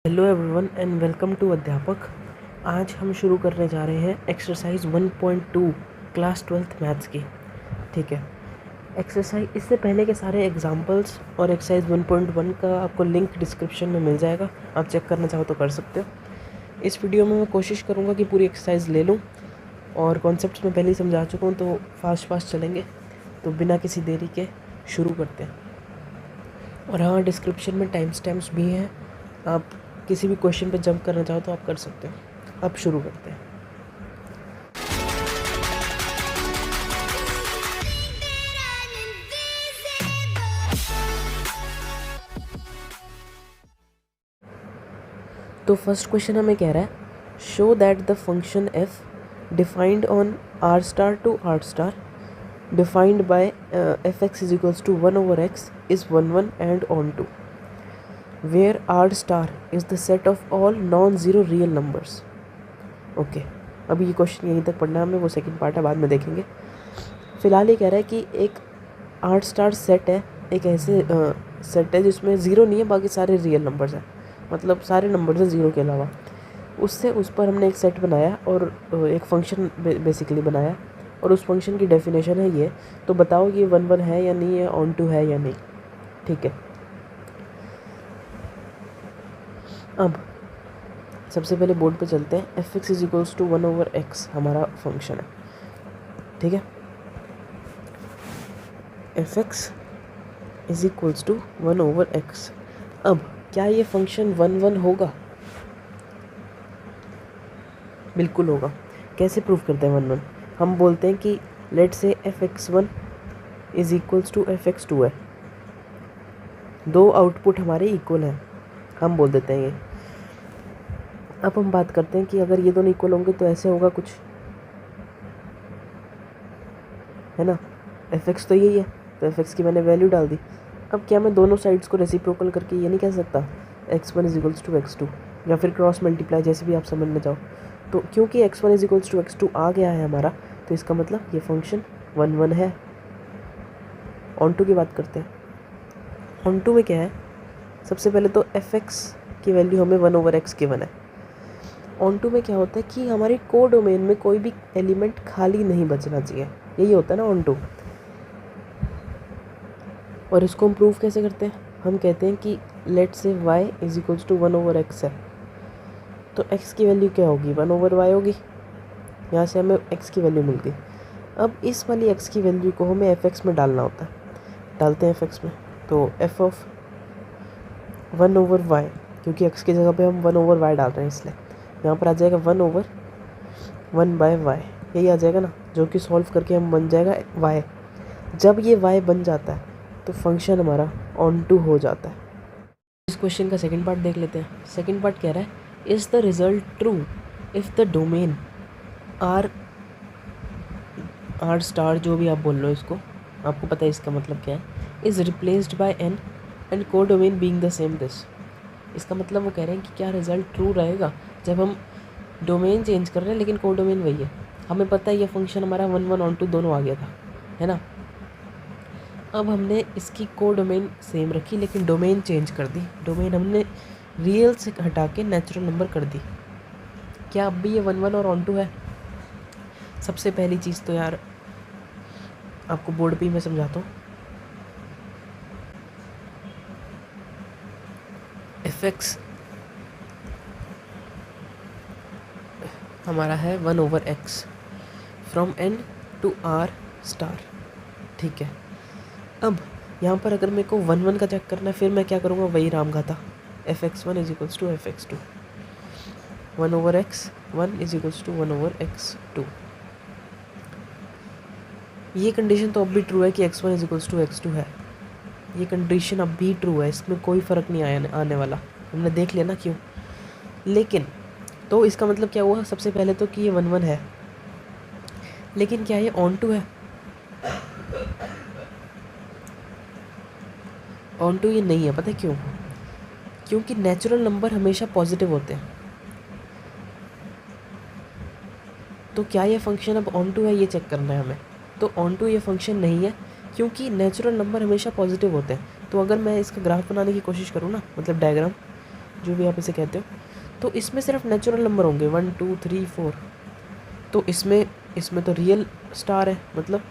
Hello everyone and welcome to Adhyapak. आज हम शुरू करने जा रहे हैं एक्सरसाइज 1.2 क्लास 12th मैथ्स की। ठीक है, एक्सरसाइज इससे पहले के सारे एग्जांपल्स और एक्सरसाइज 1.1 का आपको लिंक डिस्क्रिप्शन में मिल जाएगा, आप चेक करना चाहो तो कर सकते हो। इस वीडियो में मैं कोशिश करूँगा कि पूरी एक्सरसाइज ले लूँ और कॉन्सेप्ट्स में पहले ही समझा चुका हूँ, तो फास्ट चलेंगे। तो बिना किसी देरी के शुरू करते हैं। और हाँ, डिस्क्रिप्शन में टाइम स्टैम्प्स भी हैं, आप किसी भी क्वेश्चन पे जंप करना चाहो तो आप कर सकते हो। अब शुरू करते हैं। तो फर्स्ट क्वेश्चन हमें कह रहा है, show that the function F defined on R star to R star defined by F x is equals to 1/x is 1 and onto where r star is the set of all non-zero real numbers। Okay, अभी ये question यहीं तक पढ़ना है हमें, वो second part है, बाद में देखेंगे। फ़िलहाल ये कह रहा है कि एक r स्टार सेट है, एक ऐसे सेट है जिसमें ज़ीरो नहीं है, बाकी सारे रियल नंबर्स हैं, मतलब सारे नंबर्स हैं ज़ीरो के अलावा। उससे उस पर हमने एक सेट बनाया और एक फंक्शन बेसिकली बनाया, और उस फंक्शन की डेफिनेशन है ये। तो बताओ ये 1 है या नहीं है, ऑन टू है या नहीं। ठीक है, अब सबसे पहले बोर्ड पे चलते हैं। F x is equals to 1/x हमारा फंक्शन है। ठीक है, F x is equals to 1/x। अब क्या ये फंक्शन 1 होगा? बिल्कुल होगा। कैसे प्रूव करते हैं 1? हम बोलते हैं कि लेट से fx1 is equals to fx2 है, दो आउटपुट हमारे इक्वल हैं, हम बोल देते हैं ये। अब हम बात करते हैं कि अगर ये दोनों इक्वल होंगे तो ऐसे होगा कुछ, है ना। fx तो यही है, तो fx की मैंने वैल्यू डाल दी। अब क्या मैं दोनों साइड्स को रेसिप्रोकल करके ये नहीं कह सकता x1 is equals to x2, या फिर क्रॉस मल्टीप्लाई, जैसे भी आप समझना चाहो। तो क्योंकि x1 is equals to x2 आ गया है हमारा, तो इसका मतलब ये फंक्शन 1 है। ऑन टू की बात करते हैं। ऑन टू में क्या है, सबसे पहले तो fx की वैल्यू हमें 1/x गिवन है। ऑन टू में क्या होता है कि हमारी को डोमेन में कोई भी एलिमेंट खाली नहीं बचना चाहिए, यही होता है ना ऑन टू। और इसको हम प्रूव कैसे करते हैं? हम कहते हैं कि लेट से y is equals to 1/x है, तो x की वैल्यू क्या होगी? 1/y होगी। यहाँ से हमें x की वैल्यू मिल गई। अब इस वाली x की वैल्यू को हमें fx में डालना होता है, डालते हैं fx में। तो f ऑफ 1/y, क्योंकि x की जगह पे हम 1/y डाल रहे हैं, इसलिए यहाँ पर आ जाएगा 1/1/y, यही आ जाएगा ना, जो कि सॉल्व करके हम बन जाएगा y। जब ये y बन जाता है तो फंक्शन हमारा ऑन टू हो जाता है। इस क्वेश्चन का सेकंड पार्ट देख लेते हैं। सेकंड पार्ट कह रहा है, is the result true if the domain are star, जो भी आप बोल रहे हो इसको, आपको पता है इसका मतलब क्या है, is replaced by n and को domain being the same this. इसका मतलब वो कह रहे हैं कि क्या रिज़ल्ट ट्रू रहेगा जब हम डोमेन चेंज कर रहे हैं लेकिन को डोमेन वही है। हमें पता है ये फंक्शन हमारा 1 ऑन टू दोनों आ गया था, है ना। अब हमने इसकी को डोमेन सेम रखी लेकिन डोमेन चेंज कर दी, डोमेन हमने रियल से हटा के नेचुरल नंबर कर दी। क्या अब भी ये 1 और ऑन टू है? सबसे पहली चीज़ तो यार आपको बोर्ड पे ही मैं समझाता हूँ। fx हमारा है 1/x from n to r star. ठीक है, अब यहाँ पर अगर मेरे को 1 का चेक करना है, फिर मैं क्या करूँगा, वही राम घाता, fx1 is equals to fx2, 1/x1 is equals to 1/x2। ये कंडीशन तो अब भी ट्रू है कि x1 is equals to x2 है, ये कंडीशन अब भी ट्रू है, इसमें कोई फ़र्क नहीं आने वाला, हमने देख लिया ना क्यों। लेकिन तो इसका मतलब क्या हुआ, सबसे पहले तो कि ये 1 है, लेकिन क्या ये ऑन टू है? ऑन टू ये नहीं है, पता है क्यों? क्योंकि नेचुरल नंबर हमेशा पॉजिटिव होते हैं। तो क्या ये फंक्शन अब ऑन टू है, ये चेक करना है हमें। तो ऑन टू ये फंक्शन नहीं है, क्योंकि नेचुरल नंबर हमेशा पॉजिटिव होते हैं। तो अगर मैं इसका ग्राफ बनाने की कोशिश करूँ ना, मतलब डायग्राम, जो भी आप इसे कहते हो, तो इसमें सिर्फ नेचुरल नंबर होंगे 1 2 3 4। तो इसमें तो रियल स्टार है, मतलब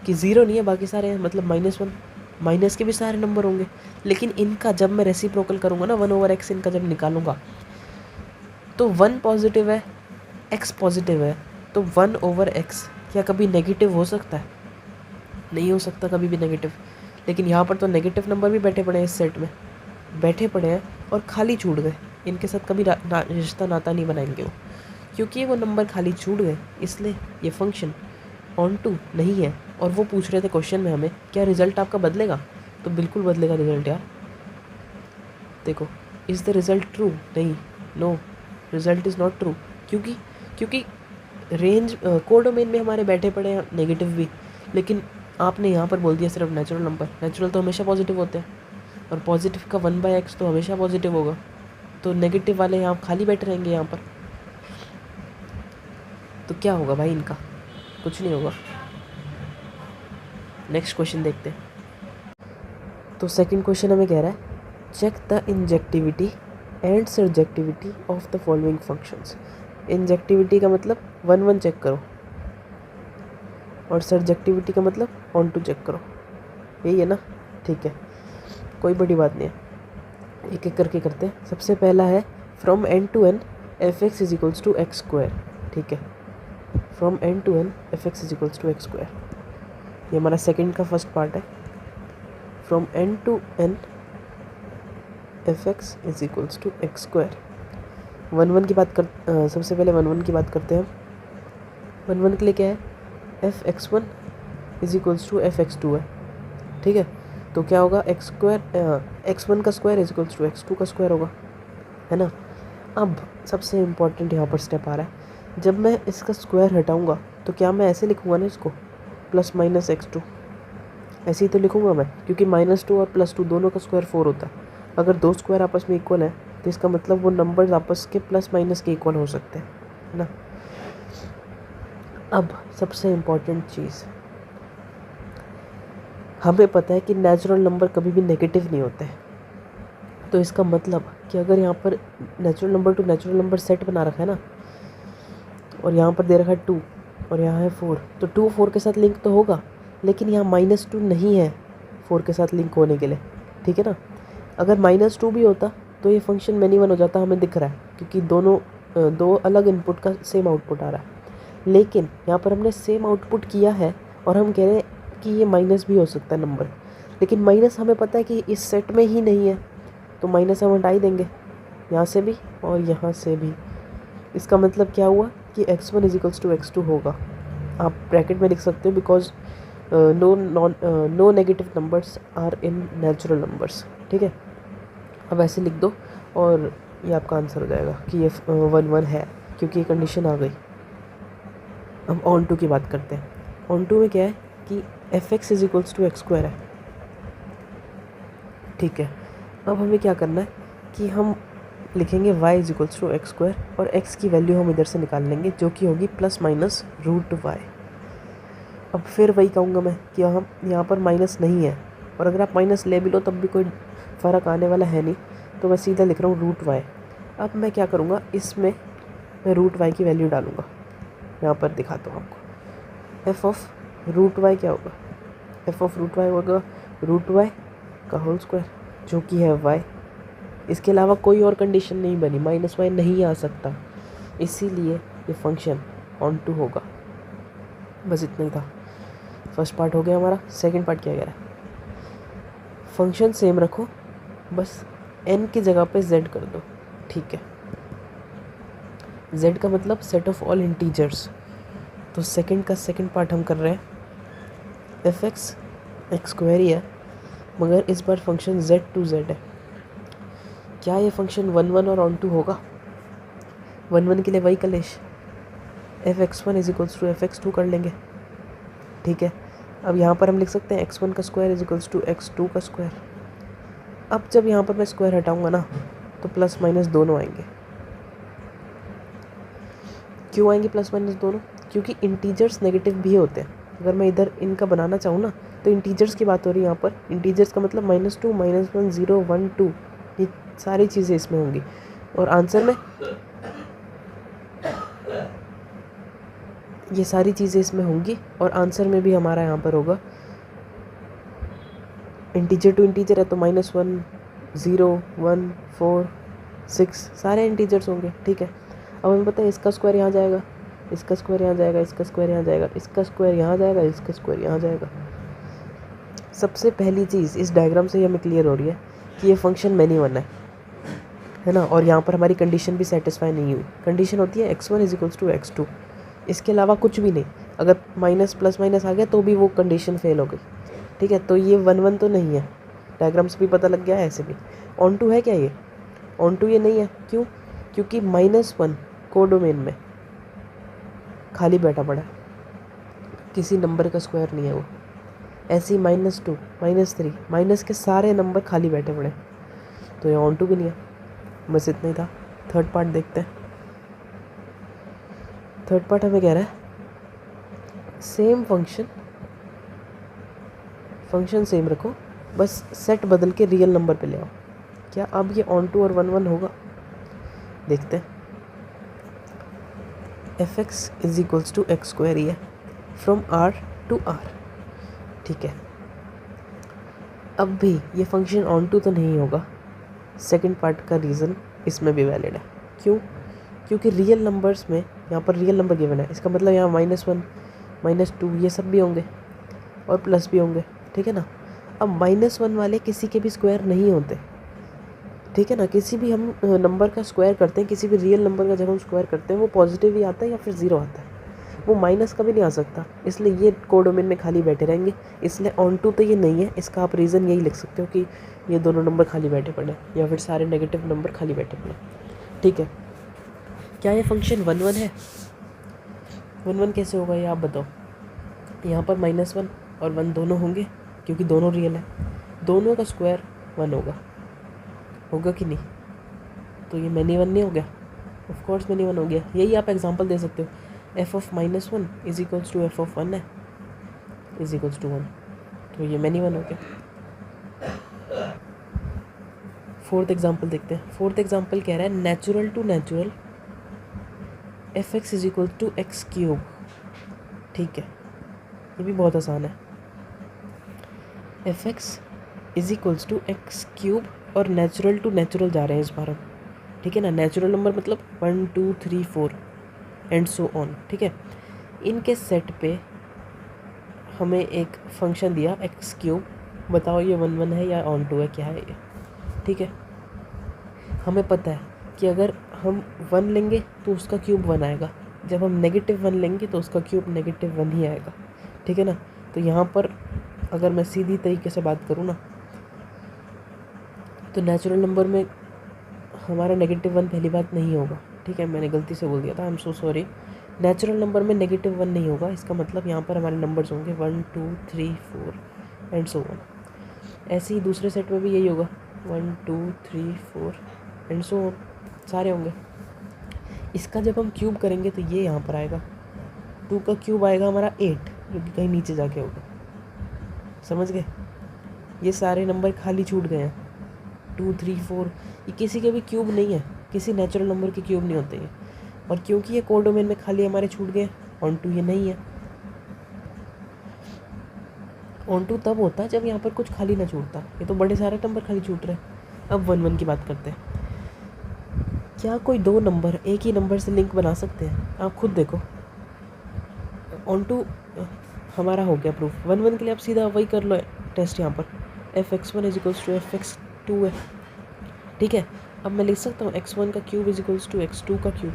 कि ज़ीरो नहीं है, बाकी सारे हैं, मतलब -1 माइनस के भी सारे नंबर होंगे। लेकिन इनका जब मैं रेसिप्रोकल करूँगा ना 1/x, इनका जब निकालूंगा तो 1 पॉजिटिव है, x पॉजिटिव है, तो 1/x क्या कभी नेगेटिव हो सकता है? नहीं हो सकता कभी भी नेगेटिव। लेकिन यहाँ पर तो नेगेटिव नंबर भी बैठे पड़े हैं, इस सेट में बैठे पड़े हैं और खाली छूट गए। इनके साथ कभी रिश्ता नाता नहीं बनाएंगे वो, क्योंकि वो नंबर खाली छूट गए, इसलिए ये फंक्शन ऑन टू नहीं है। और वो पूछ रहे थे क्वेश्चन में हमें, क्या रिज़ल्ट आपका बदलेगा? तो बिल्कुल बदलेगा रिज़ल्ट यार। देखो, इज़ द रिज़ल्ट ट्रू? नहीं, no, result is not true. क्योंकि रेंज कोडोमेन में हमारे बैठे पड़े हैं नेगेटिव भी, लेकिन आपने यहाँ पर बोल दिया सिर्फ नेचुरल नंबर। नेचुरल तो हमेशा पॉजिटिव होते हैं, और पॉजिटिव का 1/x तो हमेशा पॉजिटिव होगा, तो नेगेटिव वाले यहाँ खाली बैठे रहेंगे यहाँ पर। तो क्या होगा भाई इनका? कुछ नहीं होगा। नेक्स्ट क्वेश्चन देखते हैं। तो सेकंड क्वेश्चन हमें कह रहा है, check the injectivity and surjectivity of the following functions. Injectivity का मतलब 1 1 चेक करो, और सर्जेक्टिविटी का मतलब ऑन टू चेक करो। यही है ना? ठीक है, कोई बड़ी बात नहीं है, एक एक करके करते हैं। सबसे पहला है from n to n f(x = x²। ठीक है, from n to n f(x = x²। ये हमारा सेकंड का फर्स्ट पार्ट है। From n to n f(x = x²। 1 1 की बात कर सबसे पहले 1 1 की बात करते हैं हम। 1 1 के लिए क्या है? f(x1) = f(x2) है। ठीक है, तो क्या होगा? x1 का स्क्वायर = x2 का स्क्वायर होगा, है ना? अब सबसे इम्पॉर्टेंट यहाँ पर स्टेप आ रहा है। जब मैं इसका स्क्वायर हटाऊंगा तो क्या मैं ऐसे लिखूंगा ना इसको, +-x2? ऐसे ही तो लिखूंगा मैं, क्योंकि -2 और +2 दोनों का स्क्वायर 4 होता है। अगर दो स्क्वायर आपस में इक्वल है तो इसका मतलब वो नंबर्स आपस के +- के इक्वल हो सकते हैं, है ना? अब सबसे इम्पॉर्टेंट चीज़, हमें पता है कि नेचुरल नंबर कभी भी नेगेटिव नहीं होते हैं। तो इसका मतलब कि अगर यहाँ पर natural number two natural number set बना रखा है ना, और यहाँ पर दे रखा है 2 और यहाँ है 4, तो 2 4 के साथ लिंक तो होगा, लेकिन यहाँ -2 नहीं है 4 के साथ लिंक होने के लिए। ठीक है ना? अगर -2 भी होता तो ये फंक्शन मैनी 1 हो जाता, हमें दिख रहा है, क्योंकि दो अलग इनपुट का सेम आउटपुट आ रहा है। लेकिन यहाँ पर हमने सेम आउटपुट किया है और हम कह रहे हैं कि ये माइनस भी हो सकता है नंबर, लेकिन माइनस हमें पता है कि इस सेट में ही नहीं है, तो माइनस हम हटा ही देंगे यहाँ से भी और यहाँ से भी। इसका मतलब क्या हुआ कि x1 = x2 होगा। आप ब्रैकेट में लिख सकते हो, because no negative numbers are in natural numbers. ठीक है, अब ऐसे लिख दो और ये आपका आंसर हो जाएगा कि ये 1 1 है, क्योंकि ये कंडीशन आ गई। अब ऑन टू की बात करते हैं। ऑन टू में क्या है कि f(x = x²) है। ठीक है, अब हमें क्या करना है कि हम लिखेंगे y = x² और x की वैल्यू हम इधर से निकाल लेंगे, जो कि होगी +-√y। अब फिर वही कहूँगा मैं कि हम यहाँ पर माइनस नहीं है, और अगर आप माइनस ले भी लो तब भी कोई फ़र्क आने वाला है नहीं, तो मैं सीधा लिख रहा हूँ √y। अब मैं क्या करूँगा, इसमें मैं √y की वैल्यू डालूँगा। यहाँ पर दिखाता हूँ आपको। f(√y) क्या होगा? f(√y) होगा √y का होल स्क्वायर, जो कि है y। इसके अलावा कोई और कंडीशन नहीं बनी, -y नहीं आ सकता, इसीलिए ये फंक्शन ऑन टू होगा। बस इतना ही था। फर्स्ट पार्ट हो गया हमारा। सेकंड पार्ट क्या कह रहा है? फंक्शन सेम रखो, बस n की जगह पे z कर दो। ठीक है, z का मतलब सेट ऑफ ऑल इंटीजर्स। तो सेकंड का सेकंड पार्ट हम कर रहे हैं। f(x) x² ही है, मगर इस बार फंक्शन z to z है। क्या ये फंक्शन 1 1 और ऑन टू होगा? 1 1 के लिए वही कलेश, f(x1 = f(x2) कर लेंगे। ठीक है, अब यहाँ पर हम लिख सकते हैं x1 का स्क्वायर = x2 का स्क्वायर। अब जब यहाँ पर मैं स्क्वायर हटाऊंगा ना, तो +- दोनों आएंगे। क्यों आएंगे +- दोनों? क्योंकि इंटीजर्स नेगेटिव भी होते हैं। अगर मैं इधर इनका बनाना चाहूँ ना, तो इंटीजर्स की बात हो रही है यहाँ पर। इंटीजर्स का मतलब -2, -1 0 1 2, ये सारी चीज़ें इसमें होंगी और आंसर में ये सारी चीज़ें इसमें होंगी और आंसर में भी हमारा यहाँ पर होगा इंटीजर टू इंटीजर है तो -1 0 1 4 6 सारे इंटीजर्स होंगे। ठीक है, अब हमें पता है इसका स्क्वायर यहाँ जाएगा, इसका स्क्वायर यहाँ जाएगा, इसका स्क्वायर यहाँ जाएगा, इसका स्क्वायर यहाँ जाएगा, इसका स्क्वायर यहाँ जाएगा। सबसे पहली चीज़ इस डायग्राम से हमें क्लियर हो रही है कि ये फंक्शन मैनी वन है ना, और यहाँ पर हमारी कंडीशन भी सेटिस्फाई नहीं हुई। कंडीशन होती है x1 = x2, इसके अलावा कुछ भी नहीं। अगर माइनस प्लस माइनस आ गया तो भी वो कंडीशन फेल हो गई। ठीक है, तो ये 1 1 तो नहीं है, डायग्राम से भी पता लग गया है। ऐसे भी ऑन टू है क्या? ये ऑन टू ये नहीं है। क्यों? क्योंकि -1 कोडोमेन में खाली बैठा पड़ा है, किसी नंबर का स्क्वायर नहीं है वो। ऐसे ही -2 -3 माइनस के सारे नंबर खाली बैठे पड़े, तो ये ऑन टू भी नहीं है। बस इतना ही था। थर्ड पार्ट देखते हैं। थर्ड पार्ट हमें कह रहा है सेम फंक्शन सेम रखो, बस सेट बदल के रियल नंबर पे ले आओ। क्या अब ये ऑन टू और 1 1 होगा? देखते हैं। fx = x² ही है फ्रॉम r to r। ठीक है, अब भी ये फंक्शन ऑन टू तो नहीं होगा। सेकंड पार्ट का रीज़न इसमें भी वैलिड है। क्यों? क्योंकि रियल नंबर्स में यहाँ पर रियल नंबर गिवन है, इसका मतलब यहाँ -1 -2 ये सब भी होंगे और प्लस भी होंगे। ठीक है ना। अब -1 वाले किसी के भी स्क्वायर नहीं होते। ठीक है ना, किसी भी हम नंबर का स्क्वायर करते हैं, किसी भी रियल नंबर का जब हम स्क्वायर करते हैं वो पॉजिटिव ही आता है या फिर 0 आता है, वो माइनस कभी नहीं आ सकता। इसलिए ये कोडोमेन में खाली बैठे रहेंगे, इसलिए ऑन टू तो ये नहीं है। इसका आप रीज़न यही लिख सकते हो कि ये दोनों नंबर खाली बैठे पड़े या फिर सारे नेगेटिव नंबर खाली बैठे पड़े। ठीक है, क्या ये फंक्शन 1 1 है? 1 1 कैसे होगा ये आप बताओ। यहाँ पर -1 और 1 दोनों होंगे क्योंकि दोनों रियल है, दोनों का स्क्वायर 1 होगा कि नहीं? तो ये मैनी 1 नहीं हो गया? ऑफ कोर्स मैनी 1 हो गया। यही आप एग्जांपल दे सकते हो, f of -1 = f of 1 है = 1, तो ये मैनी 1 हो गया। फोर्थ एग्जांपल देखते हैं। फोर्थ एग्जांपल कह रहा है natural to natural fx = x³। ठीक है, ये भी बहुत आसान है। fx = x³ और नेचुरल टू नेचुरल जा रहे हैं इस बार हम। ठीक है ना, नेचुरल नंबर मतलब 1 2 3 4 एंड सो ऑन। ठीक है, इनके सेट पे हमें एक फंक्शन दिया x³। बताओ ये 1 1 है या ऑन टू है, क्या है ये? ठीक है, हमें पता है कि अगर हम 1 लेंगे तो उसका क्यूब 1 आएगा, जब हम -1 लेंगे तो उसका क्यूब -1 ही आएगा। ठीक है ना, तो यहाँ पर अगर मैं सीधी तरीके से बात करूँ ना, तो नेचुरल नंबर में हमारा -1 पहली बात नहीं होगा। ठीक है, मैंने गलती से बोल दिया था, आई am so sorry. Natural number में -1 नहीं होगा, इसका मतलब यहाँ पर हमारे नंबर्स होंगे 1 2 3 4 एंड सो ऑन। ऐसे ही दूसरे सेट में भी यही होगा 1 2 3 4 एंड सो ऑन, सारे होंगे। इसका जब हम क्यूब करेंगे तो ये यहाँ पर आएगा, 2 का क्यूब आएगा हमारा 8, जो कि कहीं नीचे जाके होगा। समझ गए? ये सारे नंबर खाली छूट गए हैं, 2 3 4, ये किसी के भी क्यूब नहीं है, किसी नेचुरल नंबर के क्यूब नहीं होते ये। और क्योंकि ये कोडोमेन में खाली हमारे छूट गए, ऑन टू ये नहीं है। ऑन टू तब होता है जब यहाँ पर कुछ खाली ना छूटता, ये तो बड़े सारे नंबर खाली छूट रहे हैं। अब 1 1 की बात करते हैं। क्या कोई दो नंबर एक ही नंबर से लिंक बना सकते हैं? आप खुद देखो। ऑन टू हमारा हो गया प्रूफ। 1 1 के लिए आप सीधा वही कर लो टेस्ट। यहाँ पर fx1 = fx2 है। ठीक है, अब मैं लिख सकता हूँ x1 का क्यूब = x2 का क्यूब।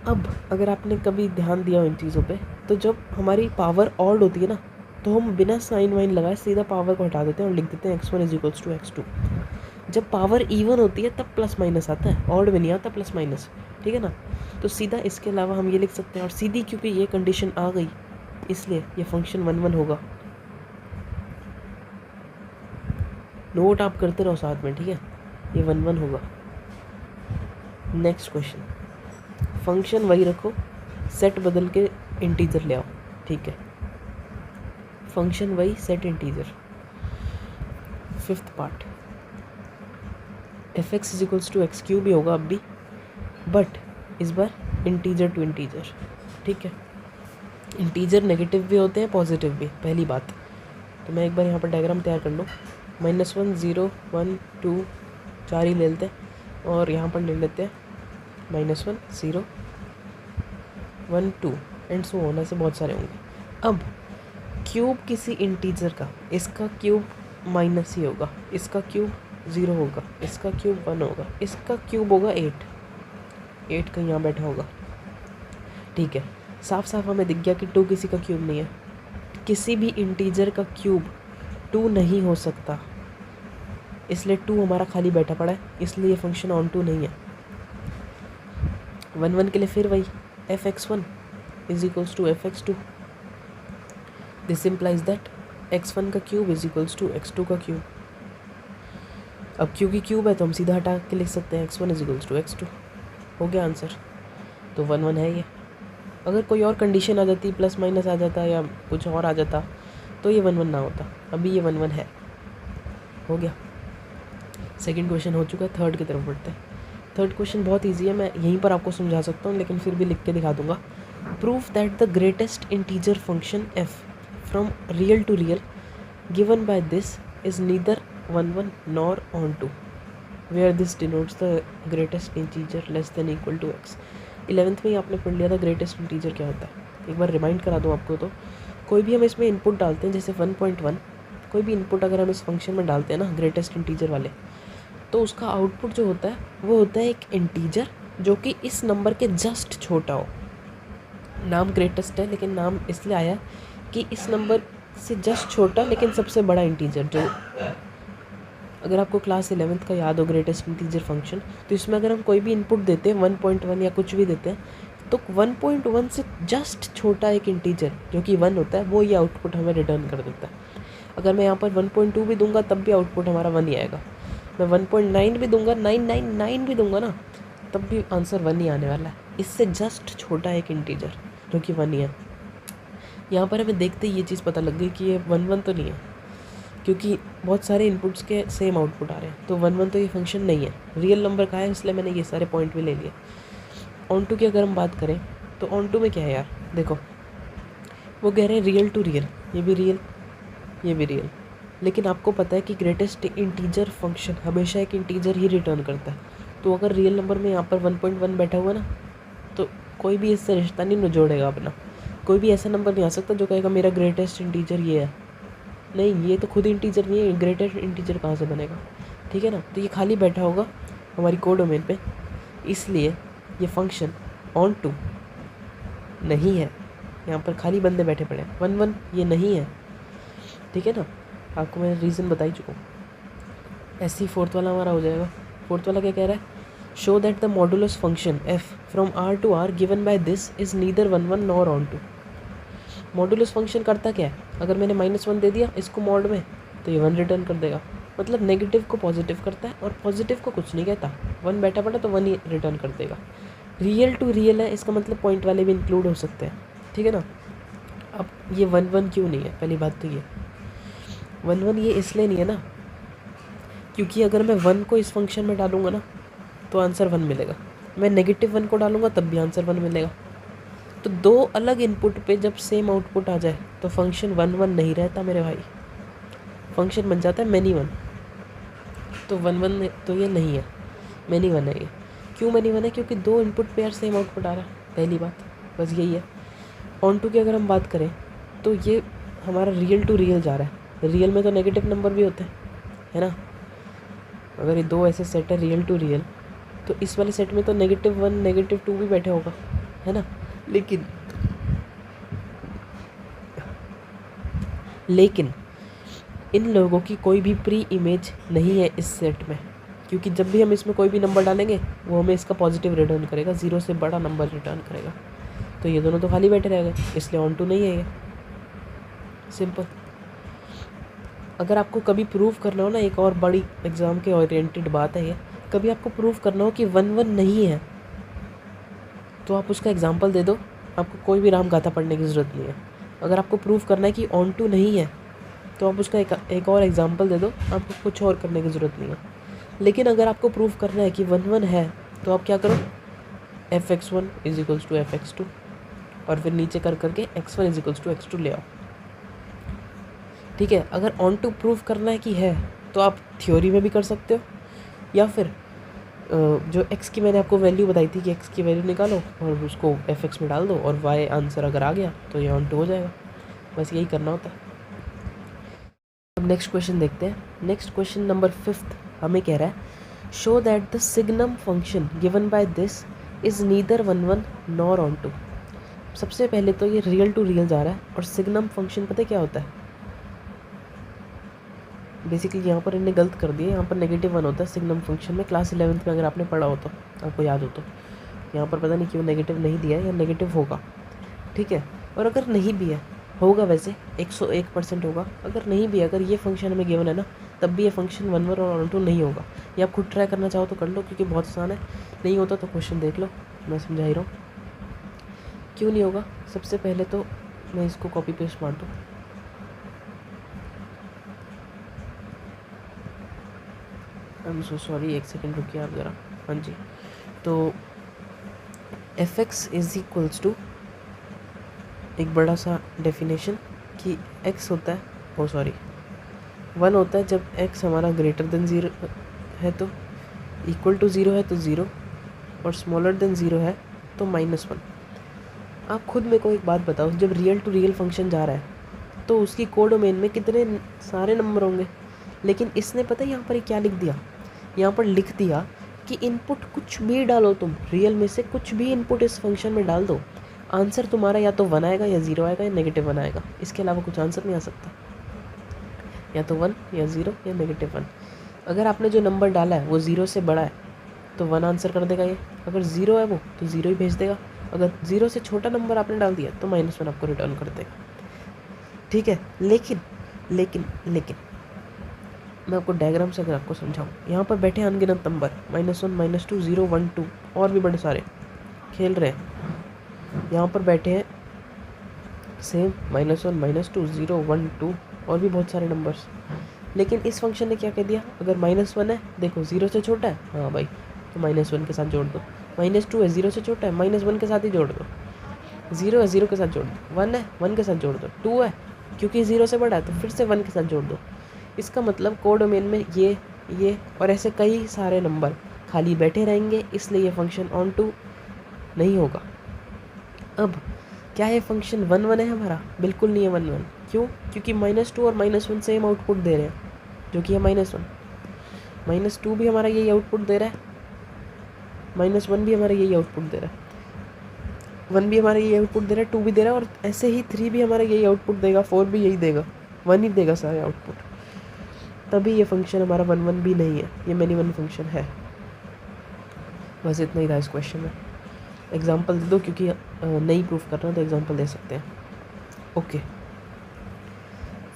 अब अगर आपने कभी ध्यान दिया हो इन चीज़ों पे, तो जब हमारी पावर ऑड होती है ना, तो हम बिना साइन वाइन लगाए सीधा पावर को हटा देते हैं और लिख देते हैं x1 = x2। जब पावर इवन होती है तब प्लस माइनस आता है, ऑड में नहीं आता प्लस माइनस। ठीक है ना, तो सीधा इसके अलावा हम ये लिख सकते हैं। और सीधी क्योंकि ये कंडीशन आ गई इसलिए ये फंक्शन 1 1 होगा। नोट आप करते रहो साथ में, ठीक है? ये 1 1 होगा। नेक्स्ट क्वेश्चन, फंक्शन वही रखो, सेट बदल के इंटीजर ले आओ। ठीक है, फंक्शन वही, set integer. Fifth part, F x is equals to X cube ही होगा अब भी, बट इस बार इंटीजर टू इंटीजर। ठीक है, इंटीजर नेगेटिव भी होते हैं पॉजिटिव भी, पहली बात। तो मैं एक बार यहाँ पर डायग्राम तैयार कर लूँ। -1 0 1 2 4 ही ले लेते हैं, और यहाँ पर ले लेते हैं -1 0 1 2 एंड सो ऑन, ऐसे बहुत सारे होंगे। अब क्यूब किसी इंटीजर का, इसका क्यूब माइनस ही होगा, इसका क्यूब 0 होगा, इसका क्यूब 1 होगा, इसका क्यूब होगा 8 कहीं यहाँ बैठा होगा। ठीक है, साफ साफ हमें दिख गया कि 2 किसी का क्यूब नहीं है। किसी भी इंटीजर का क्यूब 2 नहीं हो सकता, इसलिए 2 हमारा खाली बैठा पड़ा है, इसलिए ये फंक्शन ऑन टू नहीं है। 1 1 के लिए फिर वही f(x1) is equals to f(x2). This implies that x1 का cube is equals to x2 का क्यूब। अब क्योंकि क्यूब है तो हम सीधा हटा के लिख सकते हैं x1 is equals to x2। हो गया आंसर। तो 1 1 है ये। अगर कोई और कंडीशन आ जाती, प्लस माइनस आ जाता या कुछ और आ जाता, तो ये 1 1 ना होता। अभी ये 1 1 है। हो गया, सेकंड क्वेश्चन हो चुका है। थर्ड की तरफ बढ़ते हैं। थर्ड क्वेश्चन बहुत इजी है, मैं यहीं पर आपको समझा सकता हूँ, लेकिन फिर भी लिख के दिखा दूंगा। Proof that the greatest integer function f from real to real given by this is neither 1 1 nor onto, where this denotes the greatest integer less than equal to x। 11th में ही आपने पढ़ लिया था greatest integer क्या होता है। एक बार remind करा दूँ आपको। तो कोई भी हम इसमें इनपुट डालते हैं, जैसे 1.1, कोई भी इनपुट अगर हम इस फंक्शन में डालते हैं ना ग्रेटेस्ट इंटीजर वाले, तो उसका आउटपुट जो होता है वो होता है एक इंटीजर जो कि इस नंबर के जस्ट छोटा हो। नाम ग्रेटेस्ट है, लेकिन नाम इसलिए आया कि इस नंबर से जस्ट छोटा लेकिन सबसे बड़ा इंटीजर। जो अगर आपको क्लास 11th का याद हो ग्रेटेस्ट इंटीजर फंक्शन, तो इसमें अगर हम कोई भी इनपुट देते हैं 1.1 या कुछ भी देते हैं, तो 1.1 से जस्ट छोटा एक इंटीजर जो कि 1 होता है, वो ये आउटपुट हमें रिटर्न कर देता है। अगर मैं यहाँ पर 1.2 भी दूंगा तब भी आउटपुट हमारा 1 ही आएगा। मैं 1.9 भी दूंगा, 999 भी दूंगा ना, तब भी आंसर 1 ही आने वाला है। इससे जस्ट छोटा एक इंटीजर जो कि 1 ही है। यहाँ पर हमें देखते ही ये चीज़ पता लग गई कि ये 1 1 तो नहीं है, क्योंकि बहुत सारे इनपुट्स के सेम आउटपुट आ रहे हैं। तो 1 1 तो ये फंक्शन नहीं है, रियल नंबर का है, इसलिए मैंने ये सारे पॉइंट भी ले लिए। ऑन टू की अगर हम बात करें तो ऑन टू में क्या है यार, देखो वो कह रहे हैं रियल टू रियल, ये भी रियल, ये भी रियल, लेकिन आपको पता है कि ग्रेटेस्ट इंटीजर फंक्शन हमेशा एक इंटीजर ही रिटर्न करता है। तो अगर रियल नंबर में यहाँ पर 1.1 बैठा हुआ ना, तो कोई भी इससे रिश्ता नहीं जोड़ेगा अपना। कोई भी ऐसा नंबर नहीं आ सकता जो कहेगा मेरा ग्रेटेस्ट इंटीजर ये है। नहीं, ये तो खुद इंटीजर नहीं है, ग्रेटेस्ट इंटीजर कहाँ से बनेगा। ठीक है ना, तो ये खाली बैठा होगा हमारी कोडोमेन पे, इसलिए ये फंक्शन ऑन टू नहीं है। यहाँ पर खाली बंदे बैठे पड़े हैं, 1 1 ये नहीं है। ठीक है ना, आपको मैं रीज़न बता ही चुका हूँ। ऐसे ही फोर्थ वाला हमारा हो जाएगा। फोर्थ वाला क्या कह रहा है, show that the modulus function f from r to r given by this is neither 1 1 nor onto. Modulus function करता क्या है, अगर मैंने -1 दे दिया इसको मॉड में, तो ये 1 रिटर्न कर देगा। मतलब नेगेटिव को पॉजिटिव करता है और पॉजिटिव को कुछ नहीं कहता। 1 बैठा पड़ा तो 1 ही रिटर्न कर देगा। रियल टू रियल है, इसका मतलब पॉइंट वाले भी इंक्लूड हो सकते हैं। ठीक है ना। अब ये 1 1 क्यों नहीं है, पहली बात तो ये 1 1 ये इसलिए नहीं है ना, क्योंकि अगर मैं 1 को इस फंक्शन में डालूंगा ना तो आंसर 1 मिलेगा। मैं -1 को डालूंगा तब भी आंसर 1 मिलेगा। तो दो अलग इनपुट पे जब सेम आउटपुट आ जाए तो फंक्शन 1 1 नहीं रहता मेरे भाई, फंक्शन बन जाता है मैनी 1। तो 1 1 तो ये नहीं है, मैनी 1 है ये। क्यों मैनी 1 है, क्योंकि दो इनपुट पे यार सेम आउटपुट आ रहा है, पहली बात बस यही है। ऑन टू की अगर हम बात करें तो ये हमारा रियल टू रियल जा रहा है। रियल में तो नेगेटिव नंबर भी होते हैं, है ना। अगर ये दो ऐसे सेट है रियल टू रियल, तो इस वाले सेट में तो -1 -2 भी बैठे होगा, है ना। लेकिन इन लोगों की कोई भी प्री इमेज नहीं है इस सेट में, क्योंकि जब भी हम इसमें कोई भी नंबर डालेंगे वो हमें इसका पॉजिटिव रिटर्न करेगा, 0 से बड़ा नंबर रिटर्न करेगा। तो ये दोनों तो खाली बैठे रह गए, इसलिए ऑन टू नहीं है ये, सिंपल। अगर आपको कभी प्रूव करना हो ना, एक और बड़ी एग्ज़ाम के ओरिएंटेड बात है ये, कभी आपको प्रूव करना हो कि 1 1 नहीं है, तो आप उसका एग्जाम्पल दे दो, आपको कोई भी राम गाथा पढ़ने की ज़रूरत नहीं है। अगर आपको प्रूव करना है कि ऑन टू नहीं है, तो आप उसका एक और एग्जाम्पल दे दो, आपको कुछ और करने की ज़रूरत नहीं है। लेकिन अगर आपको प्रूव करना है कि 1 1 है तो आप क्या करो, fx1 is equals to fx2 और फिर नीचे कर करके x1 is equals to x2 ले आओ। ठीक है, अगर ऑन टू प्रूव करना है कि है तो आप थ्योरी में भी कर सकते हो, या फिर जो x की मैंने आपको वैल्यू बताई थी कि x की वैल्यू निकालो और उसको fx में डाल दो और y आंसर अगर आ गया तो ये ऑन टू हो जाएगा। बस यही करना होता है। अब नेक्स्ट क्वेश्चन देखते हैं। नेक्स्ट क्वेश्चन नंबर 5 हमें कह रहा है show that the signum function given by this is neither 1 1 nor onto. सबसे पहले तो ये रियल टू रियल जा रहा है, और सिग्नम फंक्शन पता है क्या होता है, बेसिकली यहाँ पर इन्हें गलत कर दिया, यहाँ पर -1 होता है सिग्नम फंक्शन में। क्लास 11th में अगर आपने पढ़ा हो तो आपको याद हो तो, यहाँ पर पता नहीं क्यों नेगेटिव नहीं दिया है, या नेगेटिव होगा। ठीक है, और अगर नहीं भी है, होगा वैसे 101% होगा। अगर नहीं भी, अगर ये फंक्शन हमें गिवन है ना, तब भी ये फंक्शन 1 1 और 2 नहीं होगा। ये आप खुद ट्राई करना चाहो तो कर लो, क्योंकि बहुत आसान है। नहीं होता तो क्वेश्चन देख लो, मैं समझा ही रहा हूँ क्यों नहीं होगा। सबसे पहले तो मैं इसको कॉपी पेस्ट मार दूँ। आई एम सो सॉरी, एक सेकेंड रुकिए आप ज़रा। हाँ जी, तो fx इज इक्वल्स टू एक बड़ा सा डेफिनेशन कि x होता है, ओ सॉरी 1 होता है जब x हमारा ग्रेटर देन 0 है तो, इक्वल टू 0 है तो 0, और स्मॉलर देन 0 है तो -1। आप खुद मेरे को एक बात बताओ, जब रियल टू रियल फंक्शन जा रहा है तो उसकी कोडोमेन में कितने सारे नंबर होंगे। लेकिन इसने पता है यहाँ पर क्या लिख दिया, यहाँ पर लिख दिया कि इनपुट कुछ भी डालो तुम, रियल में से कुछ भी इनपुट इस फंक्शन में डाल दो, आंसर तुम्हारा या तो 1 आएगा या 0 आएगा या -1 आएगा। इसके अलावा कुछ आंसर नहीं आ सकता, या तो 1 या 0 या -1। अगर आपने जो नंबर डाला है वो 0 से बड़ा है तो 1 आंसर कर देगा ये, अगर 0 है वो तो 0 ही भेज देगा, अगर 0 से छोटा नंबर आपने डाल दिया तो -1 आपको रिटर्न कर देगा। ठीक है, लेकिन लेकिन लेकिन मैं आपको डायग्राम से अगर आपको समझाऊँ, यहाँ पर बैठे अनगिनत नंबर -1 -2 0 1 2 और भी बड़े सारे खेल रहे हैं। यहाँ पर बैठे हैं सेम -1 -2 0 1 2 और भी बहुत सारे नंबर्स। लेकिन इस फंक्शन ने क्या कह दिया, अगर -1 है, देखो 0 से छोटा है, हाँ भाई तो -1 के साथ जोड़ दो। -2 है, 0 से छोटा है, -1 के साथ ही जोड़ दो। 0 है, 0 के साथ जोड़ दो। 1 है, 1 के साथ जोड़ दो। 2 है, क्योंकि 0 से बड़ा है तो फिर से 1 के साथ जोड़ दो। इसका मतलब कोडोमेन में ये और ऐसे कई सारे नंबर खाली बैठे रहेंगे, इसलिए ये फंक्शन ऑन टू नहीं होगा। अब क्या है, फंक्शन 1 1 है हमारा? बिल्कुल नहीं है 1 1। क्यों? क्योंकि -2 और -1 सेम आउटपुट दे रहे हैं, जो कि है -1। -2 भी हमारा यही आउटपुट दे रहा है, -1 भी हमारा यही आउटपुट दे रहा है, 1 भी हमारा यही आउटपुट दे रहा है, 2 भी दे रहा है, और ऐसे ही 3 भी हमारा यही आउटपुट देगा, 4 भी यही देगा, 1 ही देगा सारे आउटपुट। तभी ये फंक्शन हमारा 1 1 भी नहीं है, ये मैनी वन फंक्शन है। बस इतना ही था इस क्वेश्चन में। एग्जाम्पल दे दो, क्योंकि नहीं प्रूफ करना तो एग्जाम्पल दे सकते हैं। Okay,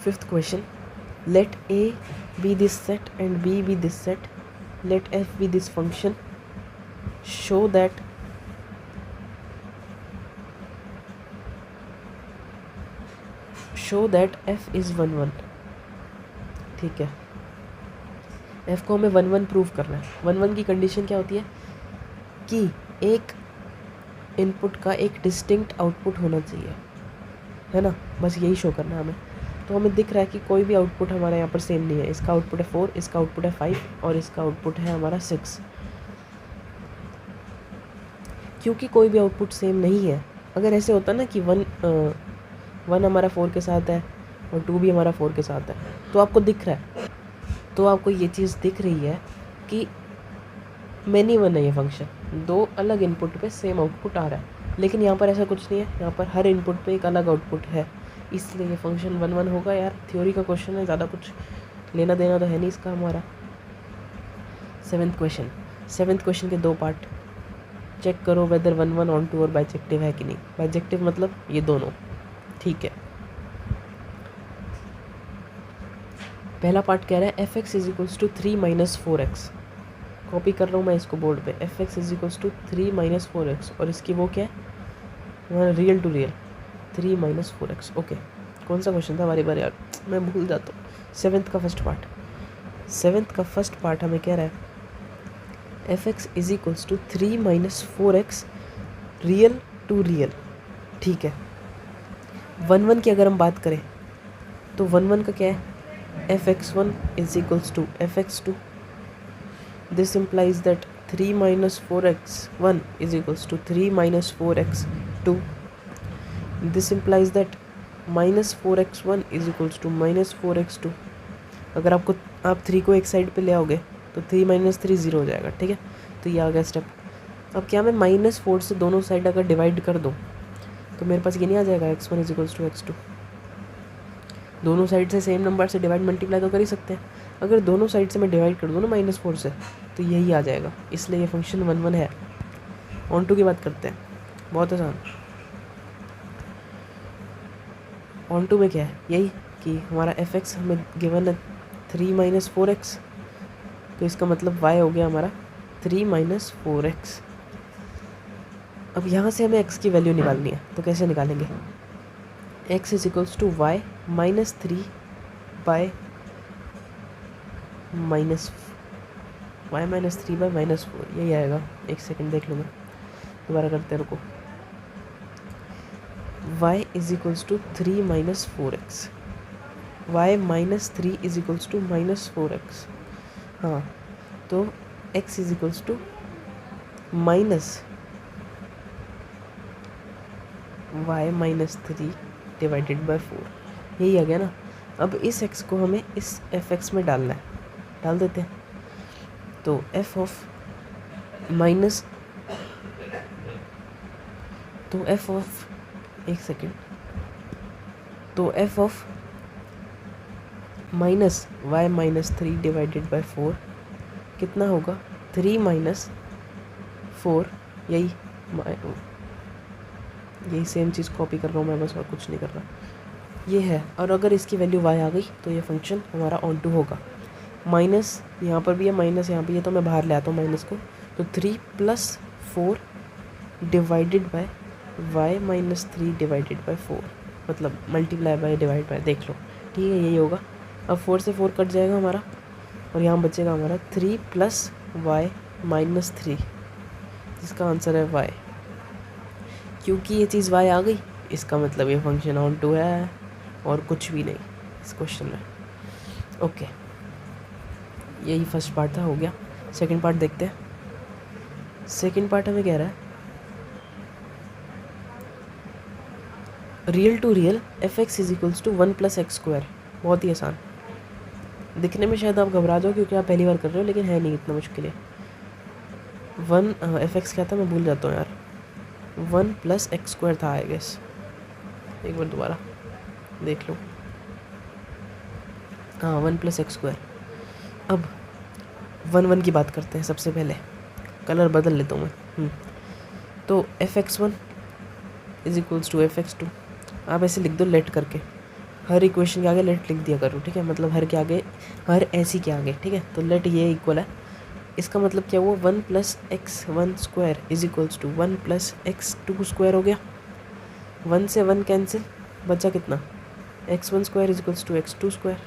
5th question, let a be this set and b be this set, let f be this function, show that f is 1 1। ठीक है, f को हमें 1 1 प्रूव करना है। 1 1 की कंडीशन क्या होती है कि एक इनपुट का एक डिस्टिंक्ट आउटपुट होना चाहिए, है ना, बस यही शो करना है हमें। तो हमें दिख रहा है कि कोई भी आउटपुट हमारा यहाँ पर सेम नहीं है। इसका आउटपुट है 4, इसका आउटपुट है 5 और इसका आउटपुट है हमारा 6। क्योंकि कोई भी आउटपुट सेम नहीं है। अगर ऐसे होता ना कि 1 हमारा 4 के साथ है और 2 भी हमारा 4 के साथ है, तो आपको दिख रहा है, तो आपको ये चीज़ दिख रही है कि मैनी वन है ये फंक्शन, 2 अलग इनपुट पे सेम आउटपुट आ रहा है। लेकिन यहाँ पर ऐसा कुछ नहीं है, यहाँ पर हर इनपुट पे एक अलग आउटपुट है, इसलिए ये फंक्शन 1 1 होगा। यार थ्योरी का क्वेश्चन है, ज़्यादा कुछ लेना देना तो है नहीं इसका हमारा। 7th क्वेश्चन के 2 पार्ट। चेक करो वेदर 1 1 ऑन टू और बाइजेक्टिव है कि नहीं। बाइजेक्टिव मतलब ये दोनों, ठीक है। पहला पार्ट कह रहा है fx is equals to 3 - 4x। Copy कर रहा हूँ मैं इसको बोर्ड पे। fx is equals to 3 - 4x, और इसकी वो क्या है, real to real 3 - 4x। Okay, कौन सा क्वेश्चन था बारी यार, मैं भूल जाता हूँ। 7th का फर्स्ट पार्ट हमें कह रहा है F x is equals to 3 minus 4x real to real. ठीक है, 1 की अगर हम बात करें तो 1 का क्या है, F x one is equals to f x two. This implies that 3 minus 4x1 is equals to 3 minus 4x2। This implies that minus 4x1 is equals to minus 4x2। अगर आप 3 को एक साइड पे ले आओगे तो 3 माइनस 3 0 हो जाएगा। ठीक है, तो ये आ गया स्टेप। अब क्या मैं -4 से दोनों साइड अगर डिवाइड कर दूँ तो मेरे पास ये नहीं आ जाएगा x1 is equals to x2। दोनों साइड से सेम नंबर से डिवाइड मल्टीप्लाई तो कर ही सकते हैं। अगर दोनों साइड से मैं डिवाइड कर दूँ ना -4 से तो यही आ जाएगा, इसलिए ये फंक्शन 1 1 है। ऑन टू की बात करते हैं, बहुत आसान। ऑन टू में क्या है, यही कि हमारा एफ एक्स हमें गिवन है 3 माइनस 4x, तो इसका मतलब y हो गया हमारा 3 माइनस 4x। अब यहाँ से हमें x की वैल्यू निकालनी है, तो कैसे निकालेंगे, x is equals to y minus 3 by minus y minus 3 by minus 4, यही आएगा। एक सेकंड देख लूँगा, दोबारा करते हैं, रुको। y is equals to 3 minus 4x, y minus 3 is equals to minus 4x। हाँ, तो x is equals to minus y minus 3 divided by 4, यही आ गया ना। अब इस x को हमें इस एफ एक्स में डालना है, डाल देते हैं। तो f ऑफ माइनस, तो f ऑफ, एक सेकेंड, तो f of minus y minus 3 divided by 4 कितना होगा, 3 माइनस 4, यही सेम चीज़ कॉपी कर रहा हूँ मैं, बस और कुछ नहीं कर रहा, ये है। और अगर इसकी वैल्यू y आ गई तो ये फंक्शन हमारा ऑन टू होगा। माइनस यहाँ पर भी है, माइनस यहाँ भी है, तो मैं बाहर ले आता हूँ माइनस को। तो 3 plus 4 divided by y minus 3 divided by 4, मतलब मल्टीप्लाई बाय डिवाइड बाय, देख लो। ठीक है, यही होगा। अब 4 से 4 कट जाएगा हमारा, और यहाँ बचेगा हमारा 3 प्लस y माइनस 3, जिसका आंसर है y। क्योंकि ये चीज़ y आ गई, इसका मतलब ये फंक्शन ऑन टू है, और कुछ भी नहीं इस क्वेश्चन में। ओके, यही फर्स्ट पार्ट था, हो गया। सेकंड पार्ट देखते हैं। सेकंड पार्ट हमें कह रहा है real to real f x is equals to 1 plus x square. बहुत ही आसान, दिखने में शायद आप घबरा जाओ क्योंकि आप पहली बार कर रहे हो, लेकिन है नहीं इतना मुश्किल है। 1 एफ एक्स क्या था, मैं भूल जाता हूँ यार, 1 प्लस एक्स स्क्वायर था आई गेस, एक बार दोबारा देख लो। हाँ, 1 प्लस एक्स स्क्वायर। अब 1 की बात करते हैं। सबसे पहले कलर बदल लेता हूँ मैं। तो f x one is equals to f x two, आप ऐसे लिख दो लेट करके, हर इक्वेशन के आगे लेट लिख दिया करो। ठीक है, मतलब हर के आगे, हर ऐसी के आगे। ठीक है, तो लेट ये इक्वल है, इसका मतलब क्या हुआ, 1 plus x one square is equals to 1 plus x two square हो गया। 1 से 1 कैंसिल, बचा कितना, x1 square is equals to x2 square,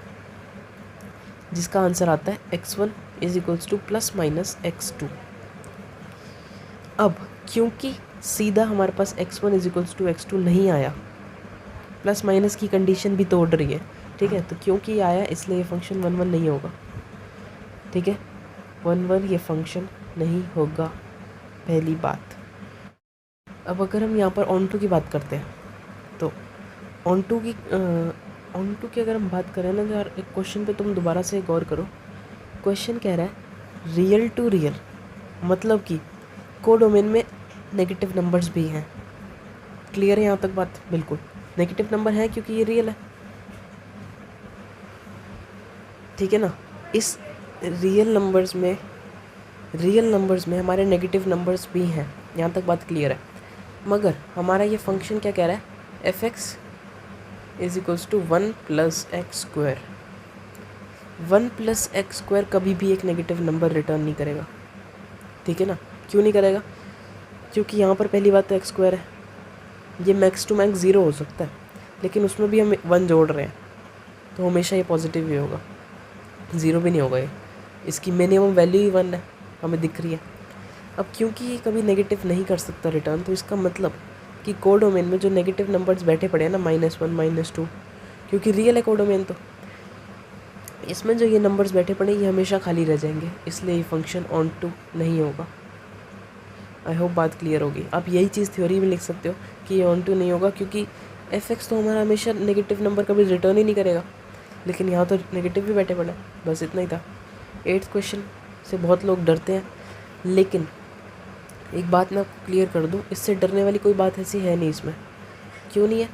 जिसका आंसर आता है x1 is equals to plus minus x2। अब क्योंकि सीधा हमारे पास x1 is equals to x2 नहीं आया, प्लस माइनस की कंडीशन भी तोड़ रही है। ठीक है, तो क्योंकि आया इसलिए ये फंक्शन 1 1 नहीं होगा। ठीक है, 1 1 ये फंक्शन नहीं होगा, पहली बात। अब अगर हम यहाँ पर ऑन टू की बात करते हैं, तो ऑन टू की अगर हम बात करें ना, तो यार एक क्वेश्चन पे तुम दोबारा से गौर करो। क्वेश्चन कह रहा है रियल टू रियल, मतलब कि कोडोमेन में नेगेटिव नंबर्स भी हैं। क्लियर है यहाँ तक बात? बिल्कुल नेगेटिव नंबर है क्योंकि ये रियल है। ठीक है ना, इस रियल नंबर्स में हमारे नेगेटिव नंबर्स भी हैं, यहाँ तक बात क्लियर है। मगर हमारा ये फंक्शन क्या कह रहा है, F x is equals to 1 plus x square. 1 plus x square कभी भी एक नेगेटिव नंबर रिटर्न नहीं करेगा। ठीक है ना, क्यों नहीं करेगा, क्योंकि यहाँ पर पहली बात तो एक्स स्क्वायर है, ये मैक्स टू मैक्स 0 हो सकता है, लेकिन उसमें भी हम 1 जोड़ रहे हैं, तो हमेशा ये पॉजिटिव ही होगा, 0 भी नहीं होगा ये। इसकी मिनिमम वैल्यू ही 1 है, हमें दिख रही है। अब क्योंकि ये कभी नेगेटिव नहीं कर सकता रिटर्न, तो इसका मतलब कि कोडोमेन में जो नेगेटिव नंबर्स बैठे पड़े हैं ना, -1 -2, क्योंकि रियल है कोडोमेन, तो इसमें जो ये नंबर्स बैठे पड़े ये हमेशा खाली रह जाएंगे, इसलिए ये फंक्शन ऑन टू नहीं होगा। आई होप बात क्लियर होगी। आप यही चीज़ थ्योरी में लिख सकते हो कि ये ऑन टू नहीं होगा, क्योंकि f(x) तो हमारा हमेशा नेगेटिव नंबर कभी रिटर्न ही नहीं करेगा, लेकिन यहाँ तो नेगेटिव भी बैठे पड़े। बस इतना ही था। 8th क्वेश्चन से बहुत लोग डरते हैं, लेकिन एक बात मैं आपको क्लियर कर दूँ, इससे डरने वाली कोई बात ऐसी है नहीं इसमें। क्यों नहीं है,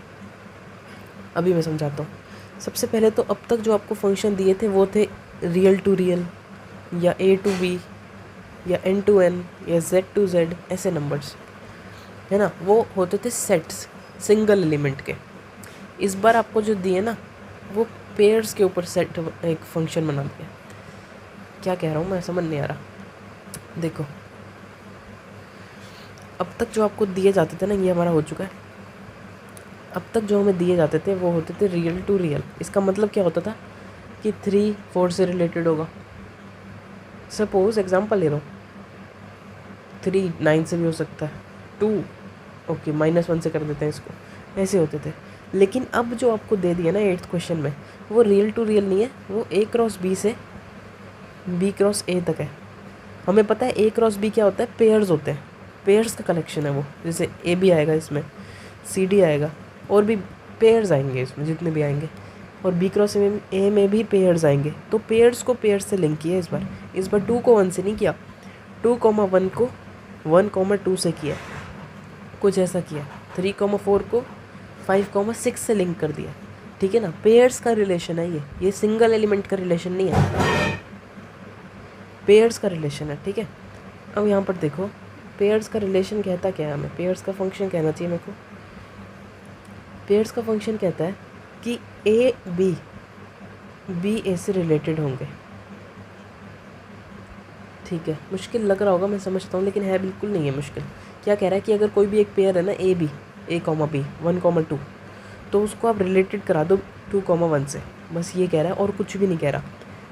अभी मैं समझाता हूँ। सबसे पहले तो अब तक जो आपको फंक्शन दिए थे वो थे रियल टू रियल, या a टू b, या n टू n, या z टू z, ऐसे नंबर्स है ना, वो होते थे सेट्स सिंगल एलिमेंट के। इस बार आपको जो दिए ना वो पेयर्स के ऊपर सेट एक फंक्शन बना दिया। क्या कह रहा हूँ मैं, समझ नहीं आ रहा। देखो, अब तक जो आपको दिए जाते थे ना, ये हमारा हो चुका है। अब तक जो हमें दिए जाते थे वो होते थे रियल टू रियल। इसका मतलब क्या होता था कि 3 4 से रिलेटेड होगा। सपोज एग्जांपल ले लो, 3 9 से भी हो सकता है, 2 ओके -1 से कर देते हैं इसको, ऐसे होते थे। लेकिन अब जो आपको दे दिया ना 8th क्वेश्चन में, वो रियल टू रियल नहीं है, वो a क्रॉस b से b क्रॉस a तक है। हमें पता है a क्रॉस b क्या होता है, पेयर्स होते हैं, पेयर्स का कलेक्शन है वो। जैसे a भी आएगा इसमें, c d आएगा, और भी पेयर्स आएंगे इसमें जितने भी आएंगे, और b क्रॉस a में भी पेयर्स आएंगे। तो पेयर्स को पेयर्स से लिंक किया इस बार 2 को 1 से नहीं किया, 2,1 को 1,2 से किया, कुछ ऐसा किया। 3,4 को 5,6 से लिंक कर दिया। ठीक है ना, पेयर्स का रिलेशन है ये सिंगल एलिमेंट का रिलेशन नहीं है, पेयर्स का रिलेशन है। ठीक है, अब यहाँ पर देखो, पेयर्स का रिलेशन कहता क्या है, हमें पेयर्स का फंक्शन कहना चाहिए मेरे को। पेयर्स का फंक्शन कहता है कि a b से रिलेटेड होंगे। ठीक है, मुश्किल लग रहा होगा मैं समझता हूँ, लेकिन है बिल्कुल नहीं है मुश्किल। क्या कह रहा है कि अगर कोई भी एक पेयर है ना a b 1,2, तो उसको आप रिलेटेड करा दो 2,1 से, बस ये कह रहा है और कुछ भी नहीं कह रहा।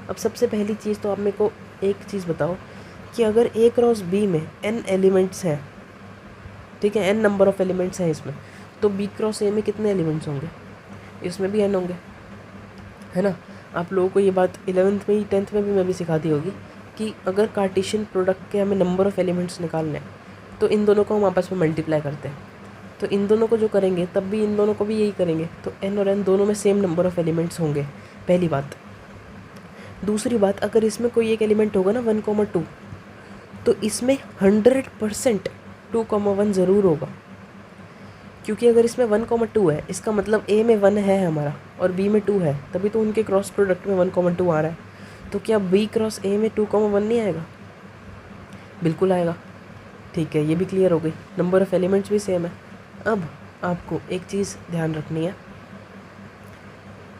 अब सबसे पहली चीज़ तो आप मेरे को एक चीज़ बताओ कि अगर a क्रॉस b में n एलिमेंट्स हैं, ठीक है, n नंबर ऑफ़ एलिमेंट्स हैं इसमें, तो b क्रॉस a में कितने एलिमेंट्स होंगे, इसमें भी n होंगे, है ना। आप लोगों को ये बात 11th में ही 10th में भी मैं भी सिखा दी होगी कि अगर कार्टेशियन प्रोडक्ट के हमें नंबर ऑफ़ एलिमेंट्स निकालने हैं, तो इन दोनों को हम आपस में मल्टीप्लाई करते हैं। तो इन दोनों को जो करेंगे तब भी इन दोनों को भी यही करेंगे, तो n और n दोनों में सेम नंबर ऑफ़ एलिमेंट्स होंगे, पहली बात। दूसरी बात, अगर इसमें कोई एक एलिमेंट होगा ना 1,2, तो इसमें 100% 2,1 ज़रूर होगा, क्योंकि अगर इसमें 1,2 है, इसका मतलब a में 1 है हमारा और b में 2 है, तभी तो उनके क्रॉस प्रोडक्ट में 1,2 आ रहा है। तो क्या b क्रॉस a में 2,1 नहीं आएगा, बिल्कुल आएगा। ठीक है, ये भी क्लियर हो गई, नंबर ऑफ़ एलिमेंट्स भी सेम है। अब आपको एक चीज़ ध्यान रखनी है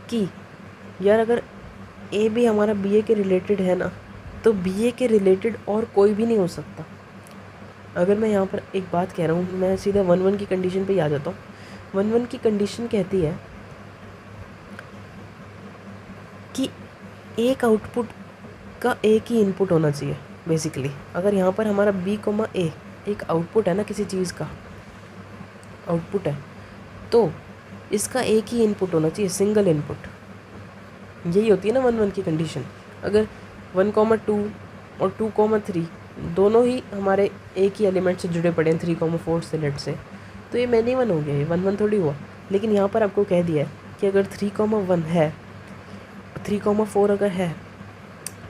कि यार अगर a भी हमारा b a के रिलेटेड है ना, तो b a के रिलेटेड और कोई भी नहीं हो सकता। अगर मैं यहाँ पर एक बात कह रहा हूँ, मैं सीधा 1,1 की कंडीशन पे ही आ जाता हूँ। 1,1 की कंडीशन कहती है कि एक आउटपुट का एक ही इनपुट होना चाहिए बेसिकली। अगर यहाँ पर हमारा b, a एक आउटपुट है ना, किसी चीज़ का आउटपुट है, तो इसका एक ही इनपुट होना चाहिए, सिंगल इनपुट। यही होती है ना 1,1 की कंडीशन। अगर 1,2 और 2,3 दोनों ही हमारे एक ही एलिमेंट से जुड़े पड़े हैं, 3,4 से लेट से, तो ये मैनी 1 हो गया, ये 1,1 थोड़ी हुआ। लेकिन यहाँ पर आपको कह दिया है कि अगर 3,1 है, 3,4 अगर है,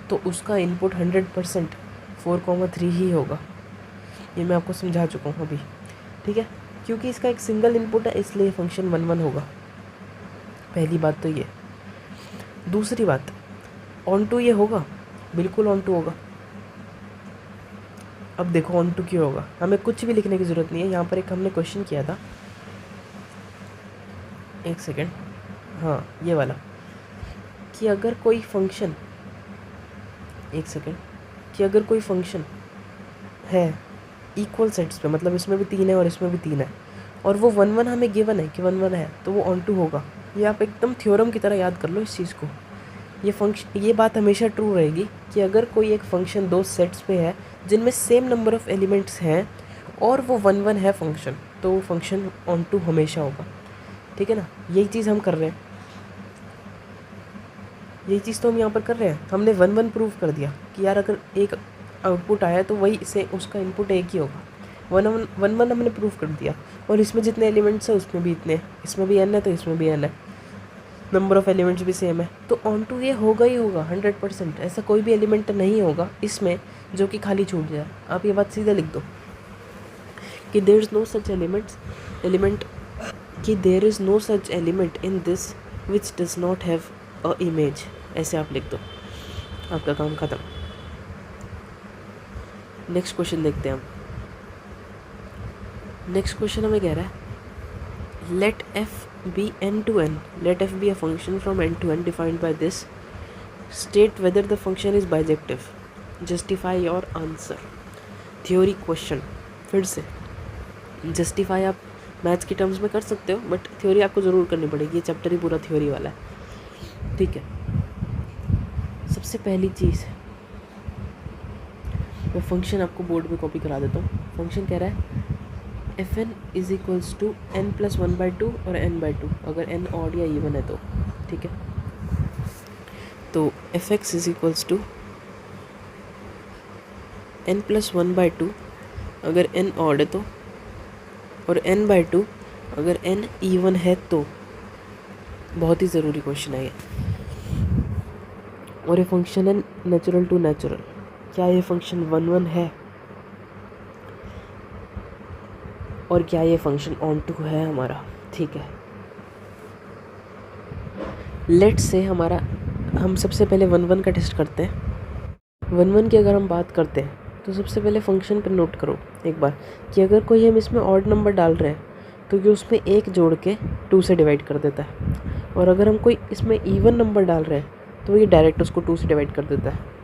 तो उसका इनपुट 100% 4,3 ही होगा। ये मैं आपको समझा चुका हूँ अभी, ठीक है। क्योंकि इसका एक सिंगल इनपुट है, इसलिए फंक्शन 1,1 होगा। पहली बात तो ये। दूसरी बात, ऑन टू ये होगा, बिल्कुल ऑन टू होगा। अब देखो ऑन टू क्यों होगा, हमें कुछ भी लिखने की ज़रूरत नहीं है। यहाँ पर एक हमने क्वेश्चन किया था, एक सेकेंड, हाँ ये वाला, कि अगर कोई फंक्शन, एक सेकेंड, कि अगर कोई फंक्शन है इक्वल सेट्स पे, मतलब इसमें भी 3 है और इसमें भी 3 है, और वो 1,1 हमें गिवन है कि 1,1 है, तो वो ऑन टू होगा। ये आप एकदम थ्योरम की तरह याद कर लो इस चीज़ को। ये बात हमेशा ट्रू रहेगी कि अगर कोई एक फंक्शन 2 सेट्स पे है जिनमें सेम नंबर ऑफ एलिमेंट्स हैं और वो 1 1 है फंक्शन, तो वो फंक्शन ऑन टू हमेशा होगा। ठीक है ना, यही चीज़ हम कर रहे हैं, यही चीज़ तो हम यहाँ पर कर रहे हैं। हमने 1 1 प्रूव कर दिया कि यार अगर एक आउटपुट आया तो वही से उसका इनपुट एक ही होगा। 1 1 हमने प्रूव कर दिया, और इसमें जितने एलिमेंट्स हैं उसमें भी इतने, इसमें भी n है तो इसमें भी n है, नंबर ऑफ़ एलिमेंट्स भी सेम है, तो ऑन टू ये होगा ही होगा 100%। ऐसा कोई भी एलिमेंट नहीं होगा इसमें जो कि खाली छूट जाए। आप ये बात सीधे लिख दो कि there is no such element कि there is no such element in this which does not have a image. ऐसे आप लिख दो, आपका काम ख़त्म। नेक्स्ट क्वेश्चन देखते हैं हम। नेक्स्ट क्वेश्चन हमें कह रहा है let f be n to n, let f be a function from n to n defined by this, state whether the function is bijective, justify your answer। Theory question, फिर से justify आप maths के terms में कर सकते हो, but theory आपको ज़रूर करनी पड़ेगी, ये चैप्टर ही पूरा थ्योरी वाला है। ठीक है, सबसे पहली चीज़ मैं फंक्शन आपको बोर्ड पे कॉपी करा देता हूँ। फंक्शन कह रहा है f n is equals to n + 1/2 और n/2, अगर n ऑड या इवन है तो। ठीक है, तो f x is equals to n + 1/2 अगर n ऑड है तो, और n/2 अगर n इवन है तो। बहुत ही ज़रूरी क्वेश्चन है ये। और ये फंक्शन है नेचुरल टू नेचुरल। क्या ये फंक्शन 1 1 है, और क्या ये फंक्शन ऑन टू है हमारा। ठीक है, लेट्स से हमारा, हम सबसे पहले 1 1 का टेस्ट करते हैं। 1 1 की अगर हम बात करते हैं तो सबसे पहले फंक्शन पर नोट करो एक बार कि अगर कोई हम इसमें ऑड नंबर डाल रहे हैं तो ये उसमें 1 जोड़ के 2 से डिवाइड कर देता है, और अगर हम कोई इसमें इवन नंबर डाल रहे हैं तो ये डायरेक्ट उसको 2 से डिवाइड कर देता है।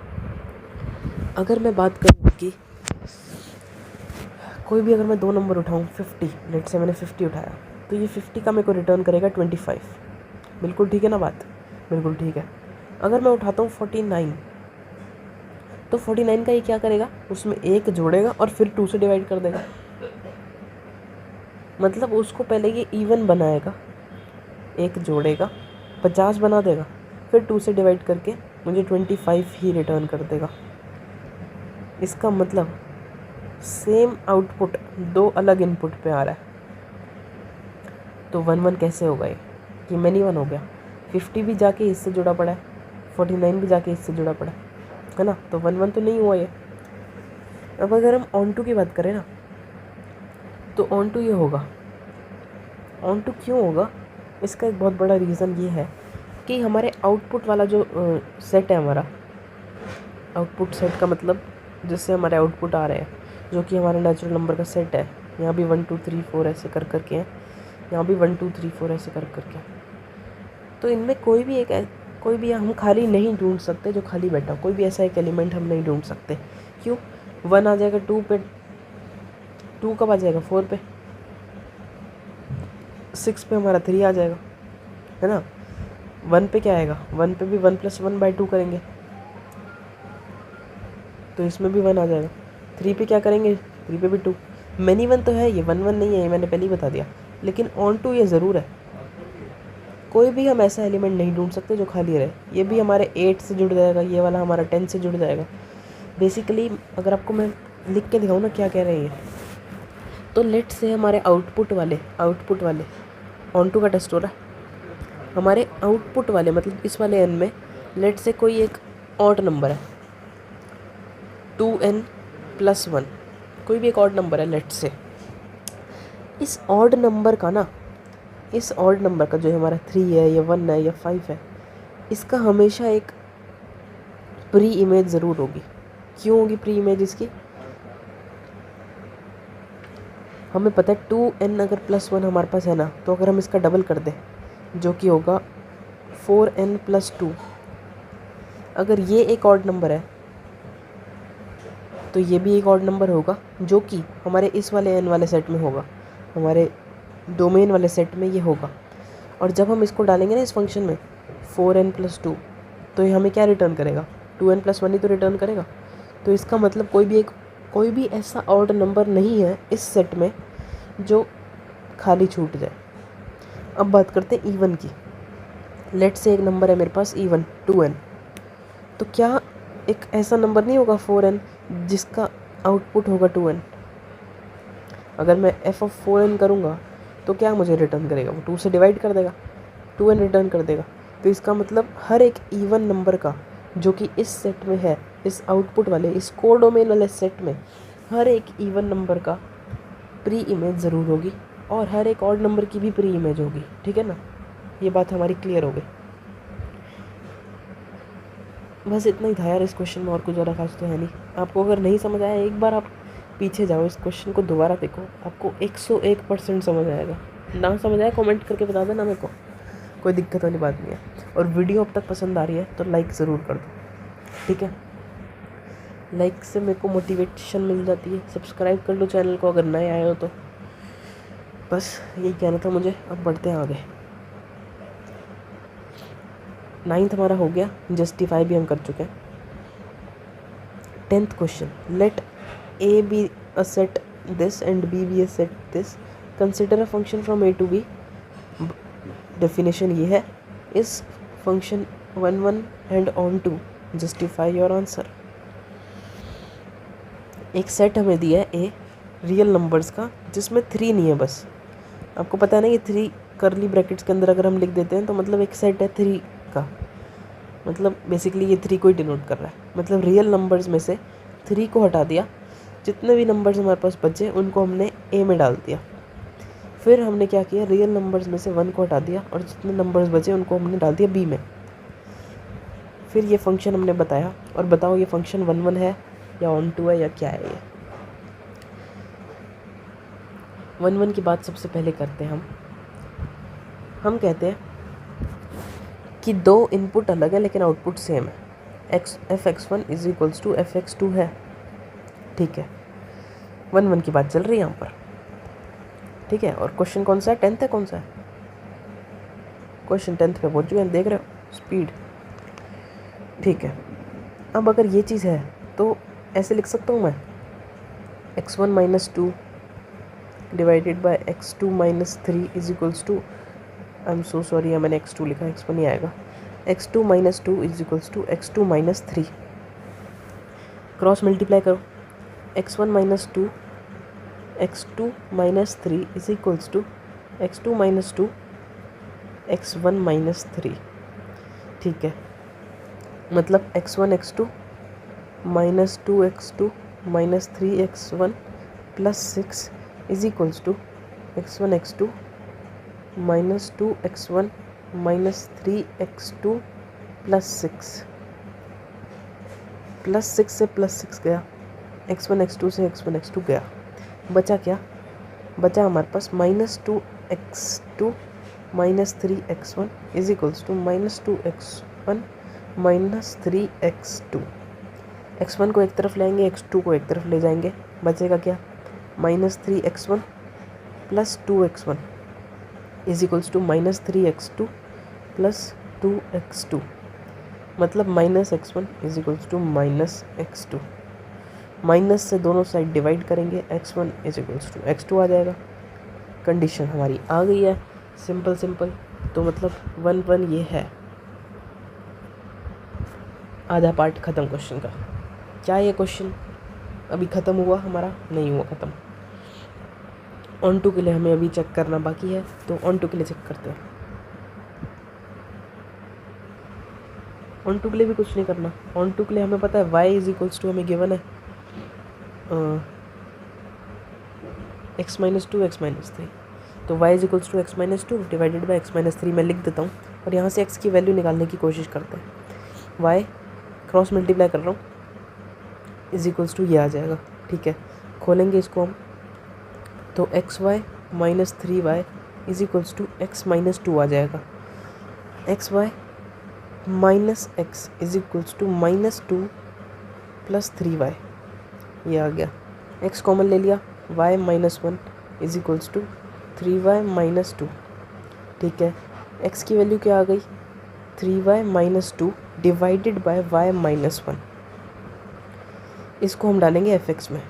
अगर मैं बात करूँ कि कोई भी अगर मैं 2 नंबर उठाऊँ 50, लेट से मैंने 50 उठाया, तो ये 50 का मेरे को रिटर्न करेगा 25। बिल्कुल ठीक है ना बात, बिल्कुल ठीक है। अगर मैं उठाता हूँ 49, तो 49 का ये क्या करेगा, उसमें 1 जोड़ेगा और फिर 2 से डिवाइड कर देगा। मतलब उसको पहले ये इवन बनाएगा, 1 जोड़ेगा 50 बना देगा, फिर 2 से डिवाइड करके मुझे 25 ही रिटर्न कर देगा। इसका मतलब सेम आउटपुट 2 अलग इनपुट पे आ रहा है। तो 1 1 कैसे होगा ये मैनी 1 हो गया। 50 भी जाके इससे जुड़ा पड़ा है, 49 भी जाके इससे जुड़ा पड़ा है ना, तो 1 1 तो नहीं हुआ ये। अब अगर हम ऑन टू की बात करें ना, तो ऑन टू ये होगा। ऑन टू क्यों होगा, इसका एक बहुत बड़ा रीज़न ये है कि हमारे आउटपुट वाला जो सेट है हमारा, आउटपुट सेट का मतलब जिससे हमारे आउटपुट आ रहे हैं, जो कि हमारे नेचुरल नंबर का सेट है। यहाँ भी 1 2 3 4 ऐसे कर करके हैं, यहाँ भी 1 2 3 4 ऐसे कर करके। तो इनमें कोई भी हम खाली नहीं ढूंढ सकते जो खाली बैठा, कोई भी ऐसा एक एलिमेंट हम नहीं ढूंढ सकते। क्यों, 1 आ जाएगा 2 पे, 2 कब आ जाएगा 4 पे, 6 पे हमारा 3 आ जाएगा, है ना। 1 पे क्या आएगा, 1 पे भी 1 + 1/2 करेंगे तो इसमें भी 1 आ जाएगा। 3 पे क्या करेंगे, 3 पे भी 2। मैनी 1 तो है ये, 1 1 नहीं है, ये मैंने पहले ही बता दिया। लेकिन ऑन टू ये ज़रूर है। कोई भी हम ऐसा एलिमेंट नहीं ढूंढ सकते जो खाली रहे। ये भी हमारे 8 से जुड़ जाएगा, ये वाला हमारा 10 से जुड़ जाएगा। बेसिकली अगर आपको मैं लिख के दिखाऊँ ना क्या कह रहे हैं, तो लेट से हमारे आउटपुट वाले ऑन टू का टेस्ट हो रहा है। हमारे आउटपुट वाले मतलब इस वाले एन में लेट से कोई एक ऑड नंबर है, 2n + 1, कोई भी एक ऑड नंबर है लेट से। इस ऑड नंबर का जो हमारा 3 है या 1 है या 5 है, इसका हमेशा एक प्री इमेज ज़रूर होगी। क्यों होगी प्री इमेज इसकी, हमें पता है 2n अगर +1 हमारे पास है ना, तो अगर हम इसका डबल कर दें जो कि होगा 4n + 2, अगर ये एक ऑड नंबर है तो ये भी एक ऑड नंबर होगा जो कि हमारे इस वाले n वाले सेट में होगा, हमारे डोमेन वाले सेट में ये होगा। और जब हम इसको डालेंगे ना इस फंक्शन में 4n + 2, तो ये हमें क्या रिटर्न करेगा, 2n + 1 ही तो रिटर्न करेगा। तो इसका मतलब कोई भी एक कोई भी ऐसा ऑड नंबर नहीं है इस सेट में जो खाली छूट जाए। अब बात करते हैं इवन की। लेट से एक नंबर है मेरे पास इवन 2n, तो क्या एक ऐसा नंबर नहीं होगा 4n जिसका आउटपुट होगा 2n? अगर मैं f ऑफ 4n करूँगा तो क्या मुझे रिटर्न करेगा? वो 2 से डिवाइड कर देगा, 2n रिटर्न कर देगा। तो इसका मतलब हर एक इवन नंबर का जो कि इस सेट में है, इस आउटपुट वाले, इस कोडोमेन वाले सेट में, हर एक इवन नंबर का प्री इमेज ज़रूर होगी और हर एक ऑड नंबर की भी प्री इमेज होगी। ठीक है ना, ये बात हमारी क्लियर हो गई। बस इतना ही था यार इस क्वेश्चन में, और कुछ ज़्यादा खास तो है नहीं। आपको अगर नहीं समझ आया, एक बार आप पीछे जाओ, इस क्वेश्चन को दोबारा देखो, आपको 101% समझ आएगा। ना समझ आया कमेंट करके बता देना मेरे को, कोई दिक्कत वाली बात नहीं है। और वीडियो अब तक पसंद आ रही है तो लाइक ज़रूर कर दो, ठीक है? लाइक से मेरे को मोटिवेशन मिल जाती है। सब्सक्राइब कर लो चैनल को अगर नए आए हो तो। बस यही कहना था मुझे। अब बढ़ते हैं आगे। 9th हमारा हो गया, जस्टिफाई भी हम कर चुके हैं। 10th question, let A be a set this and B be a set this, consider a function from A to B. Definition ये है, इस function 1 1 and onto, justify your answer. एक सेट हमें दिया है ए रियल नंबर्स का जिसमें 3 नहीं है बस। आपको पता है ना, ये 3 करली ब्रैकेट्स के अंदर अगर हम लिख देते हैं तो मतलब एक सेट है 3 का, मतलब बेसिकली ये 3 को ही डिनोट कर रहा है। मतलब रियल नंबर्स में से 3 को हटा दिया, जितने भी नंबर्स हमारे पास बचे उनको हमने ए में डाल दिया। फिर हमने क्या किया, रियल नंबर्स में से 1 को हटा दिया और जितने नंबर्स बचे उनको हमने डाल दिया बी में। फिर ये फंक्शन हमने बताया, और बताओ ये फंक्शन 1 1 है या ऑन टू है या क्या है ये। 1 1 की बात सबसे पहले करते हैं हम कहते हैं कि 2 इनपुट अलग है लेकिन आउटपुट सेम है। f(x1) is equals to f(x2) है, ठीक है। 1 1 की बात चल रही है यहाँ पर, ठीक है। और क्वेश्चन कौन सा है? 10th है। कौन सा है क्वेश्चन? 10th पे पहुँच चुके हैं, देख रहे हो स्पीड, ठीक है। अब अगर ये चीज़ है तो ऐसे लिख सकता हूँ मैं, x1 minus 2 divided by x2 minus 3 is equals to, I am so sorry, मैंने x2 लिखा, x1 ही आएगा। x2 minus 2 is equals to x2 minus 3। Cross multiply करो, x1 minus 2 x2 minus 3 is equals to x2 minus 2 x1 minus 3, ठीक है। मतलब x1 x2 minus 2 x2 minus 3 x1 plus 6 is equals to x1 x2 minus 2 x1 minus 3 x2 plus 6। Plus 6 से plus 6 गया, x1 x2 से x1 x2 गया, बचा क्या? बचा हमारे पास minus 2 x2 minus 3 x1 is equals to minus 2 x1 minus 3 x2। x1 को एक तरफ लाएंगे, x2 को एक तरफ ले जाएंगे, बचेगा क्या? Minus 3 x1 plus 2 x1 is equals to minus 3 x2 plus 2 x2। मतलब minus x1 is equals to minus x2। Minus से दोनों साइड डिवाइड करेंगे, x1 is equals to x2 आ जाएगा। कंडीशन हमारी आ गई है, सिंपल सिंपल। तो मतलब 1 1 ये है। आधा पार्ट ख़त्म क्वेश्चन का। क्या ये क्वेश्चन अभी ख़त्म हुआ? हमारा नहीं हुआ ख़त्म। ऑन टू के लिए हमें अभी चेक करना बाकी है, तो ऑन टू के लिए चेक करते हैं। ऑन टू के लिए भी कुछ नहीं करना। ऑन टू के लिए हमें पता है y इज इक्वल्स टू हमें गिवन है x माइनस 2 x माइनस 3, तो y is equals to x minus 2 divided by x minus 3 मैं लिख देता हूँ, और यहाँ से x की वैल्यू निकालने की कोशिश करते हैं। y क्रॉस मल्टीप्लाई कर रहा हूँ, इज इक्वल्स टू ये आ जाएगा, ठीक है। खोलेंगे इसको हम, तो xy minus 3y is equals to x minus 2 आ जाएगा। xy minus x is equals to minus 2 plus 3y, ये आ गया। x कॉमन ले लिया, y minus 1 is equals to 3y minus 2, ठीक है। x की वैल्यू क्या आ गई? 3y minus 2 divided by y minus 1। इसको हम डालेंगे fx में,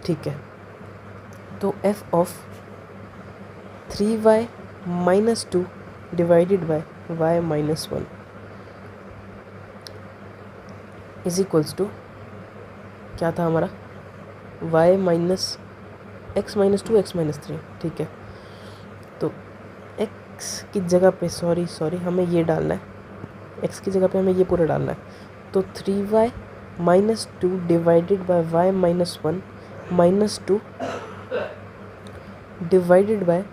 ठीक है, तो f of 3y minus 2 divided by y minus 1 is equals to क्या था हमारा, y minus x minus 2 x minus 3। ठीक है, तो x की जगह पे सॉरी हमें ये डालना है, x की जगह पे हमें ये पूरा डालना है। तो 3y minus 2 divided by y minus 1 minus 2 divided bye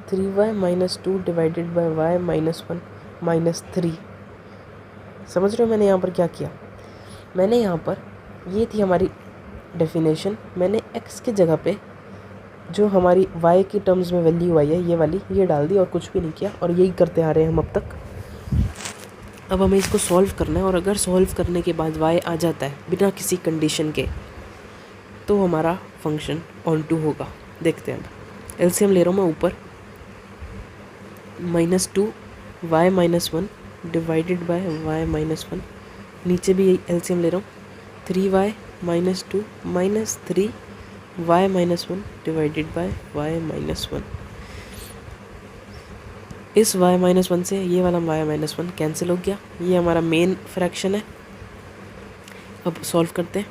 3y minus 2 divided by y minus 1 minus 3। समझ रहे हो मैंने यहाँ पर क्या किया? मैंने यहाँ पर, ये थी हमारी डेफिनेशन, मैंने x की जगह पे जो हमारी y की टर्म्स में वैल्यू आई है ये वाली, ये डाल दी और कुछ भी नहीं किया, और यही करते आ रहे हैं हम अब तक। अब हमें इसको सॉल्व करना है, और अगर सॉल्व करने के बाद y आ जाता है बिना किसी कंडीशन के, तो हमारा फंक्शन ऑन टू होगा। देखते हैं, एलसीएम ले रहा हूँ मैं ऊपर, -2 y minus 1 divided by y minus 1, नीचे भी यही एलसीएम ले रहा हूँ, 3y minus 2 minus 3 y minus 1 divided by y minus 1। इस y माइनस 1 से ये वाला y माइनस 1 कैंसिल हो गया, ये हमारा मेन फ्रैक्शन है। अब सॉल्व करते हैं,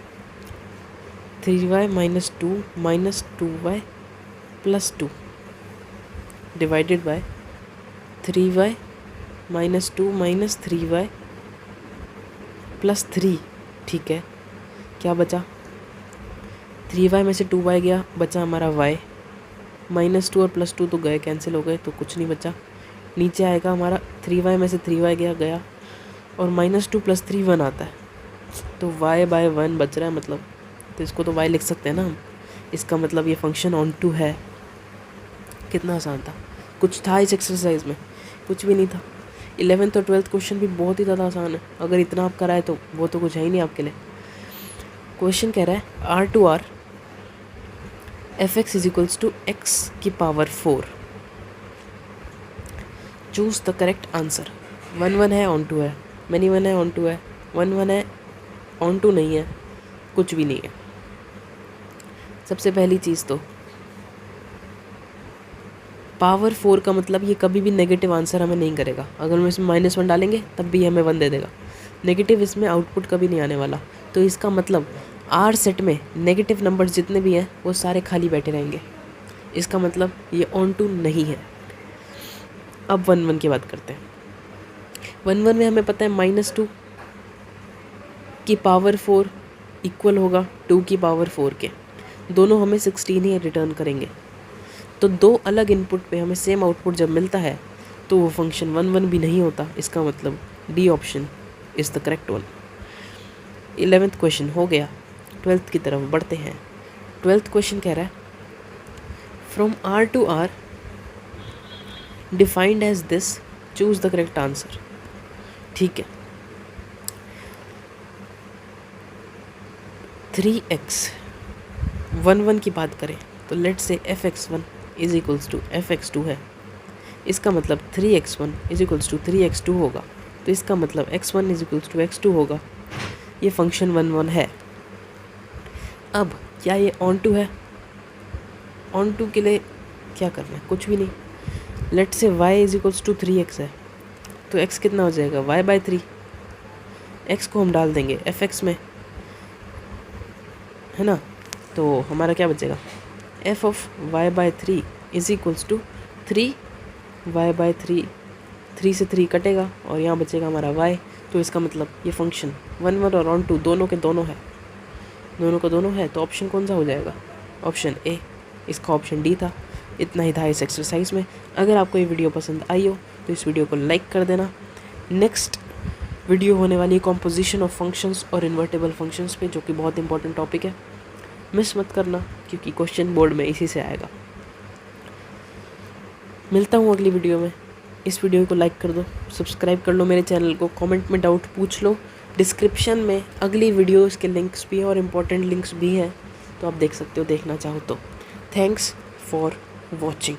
3y minus 2 minus 2y plus 2 divided bye 3y minus 2 minus 3y plus 3। ठीक है, क्या बचा, 3y में से 2y गया, बचा हमारा y, -2 और +2 तो गए, कैंसिल हो गए, तो कुछ नहीं बचा। नीचे आएगा हमारा 3y में से 3y गया, और -2 + 3 1 आता है, तो y/1 बच रहा है, मतलब तो इसको तो y लिख सकते हैं ना हम। इसका मतलब ये फंक्शन ऑन टू है। कितना आसान था, कुछ था इस एक्सरसाइज में? कुछ भी नहीं था। 11th और 12th क्वेश्चन भी बहुत ही ज़्यादा आसान है, अगर इतना आप कराए तो वो तो कुछ है ही नहीं आपके लिए। क्वेश्चन कह रहा है R f(x) = x की power 4, choose the correct answer. 1 1 है, ऑन टू है, मैनी 1 है, ऑन टू है, 1 1 है, ऑन टू नहीं है, कुछ भी नहीं है। सबसे पहली चीज़ तो पावर 4 का मतलब ये कभी भी नेगेटिव आंसर हमें नहीं करेगा। अगर हम इसमें -1 डालेंगे तब भी हमें 1 दे देगा, नेगेटिव इसमें आउटपुट कभी नहीं आने वाला। तो इसका मतलब आर सेट में नेगेटिव नंबर्स जितने भी हैं वो सारे खाली बैठे रहेंगे। इसका मतलब ये ऑन टू नहीं है। अब 1 1 की बात करते हैं। 1 1 में हमें पता है -2 की पावर 4 इक्वल होगा 2 की पावर 4 के, दोनों हमें 16 ही रिटर्न करेंगे। तो दो अलग इनपुट पे हमें सेम आउटपुट जब मिलता है तो वो फंक्शन 1 1 भी नहीं होता। इसका मतलब D option is the correct one. 11th question हो गया, 12th की तरफ बढ़ते हैं। 12th क्वेश्चन कह रहा है from R to R defined as this, choose the correct answer. ठीक है, 3x 1 1 की बात करें तो लेट्स से fx1 = fx2 है। इसका मतलब 3x1 = 3x2 होगा, तो इसका मतलब x1 = x2 होगा। ये फंक्शन 1 1 है। अब क्या ये ऑन टू है? ऑन टू के लिए क्या करना है? कुछ भी नहीं। लेट्स से y = 3x है, तो x कितना हो जाएगा, y/3। x को हम डाल देंगे fx में, है ना, तो हमारा क्या बचेगा, f of y/3 = 3 y/3, 3 से 3 कटेगा और यहाँ बचेगा हमारा y। तो इसका मतलब ये फंक्शन 1 1 और ऑन टू दोनों के दोनों है, दोनों का दोनों है। तो ऑप्शन कौन सा हो जाएगा, ऑप्शन ए। इसका ऑप्शन डी था। इतना ही था इस एक्सरसाइज में। अगर आपको ये वीडियो पसंद आई हो तो इस वीडियो को लाइक कर देना। नेक्स्ट वीडियो होने वाली है कॉम्पोजिशन ऑफ फंक्शंस और इन्वर्टेबल फंक्शंस पे, जो कि बहुत इंपॉर्टेंट टॉपिक है, मिस मत करना क्योंकि क्वेश्चन बोर्ड में इसी से आएगा। मिलता हूँ अगली वीडियो में। इस वीडियो को लाइक कर दो, सब्सक्राइब कर लो मेरे चैनल को, कमेंट में डाउट पूछ लो। डिस्क्रिप्शन में अगली वीडियोस के लिंक्स भी हैं और इम्पोर्टेंट लिंक्स भी हैं, तो आप देख सकते हो देखना चाहो तो। Thanks for watching.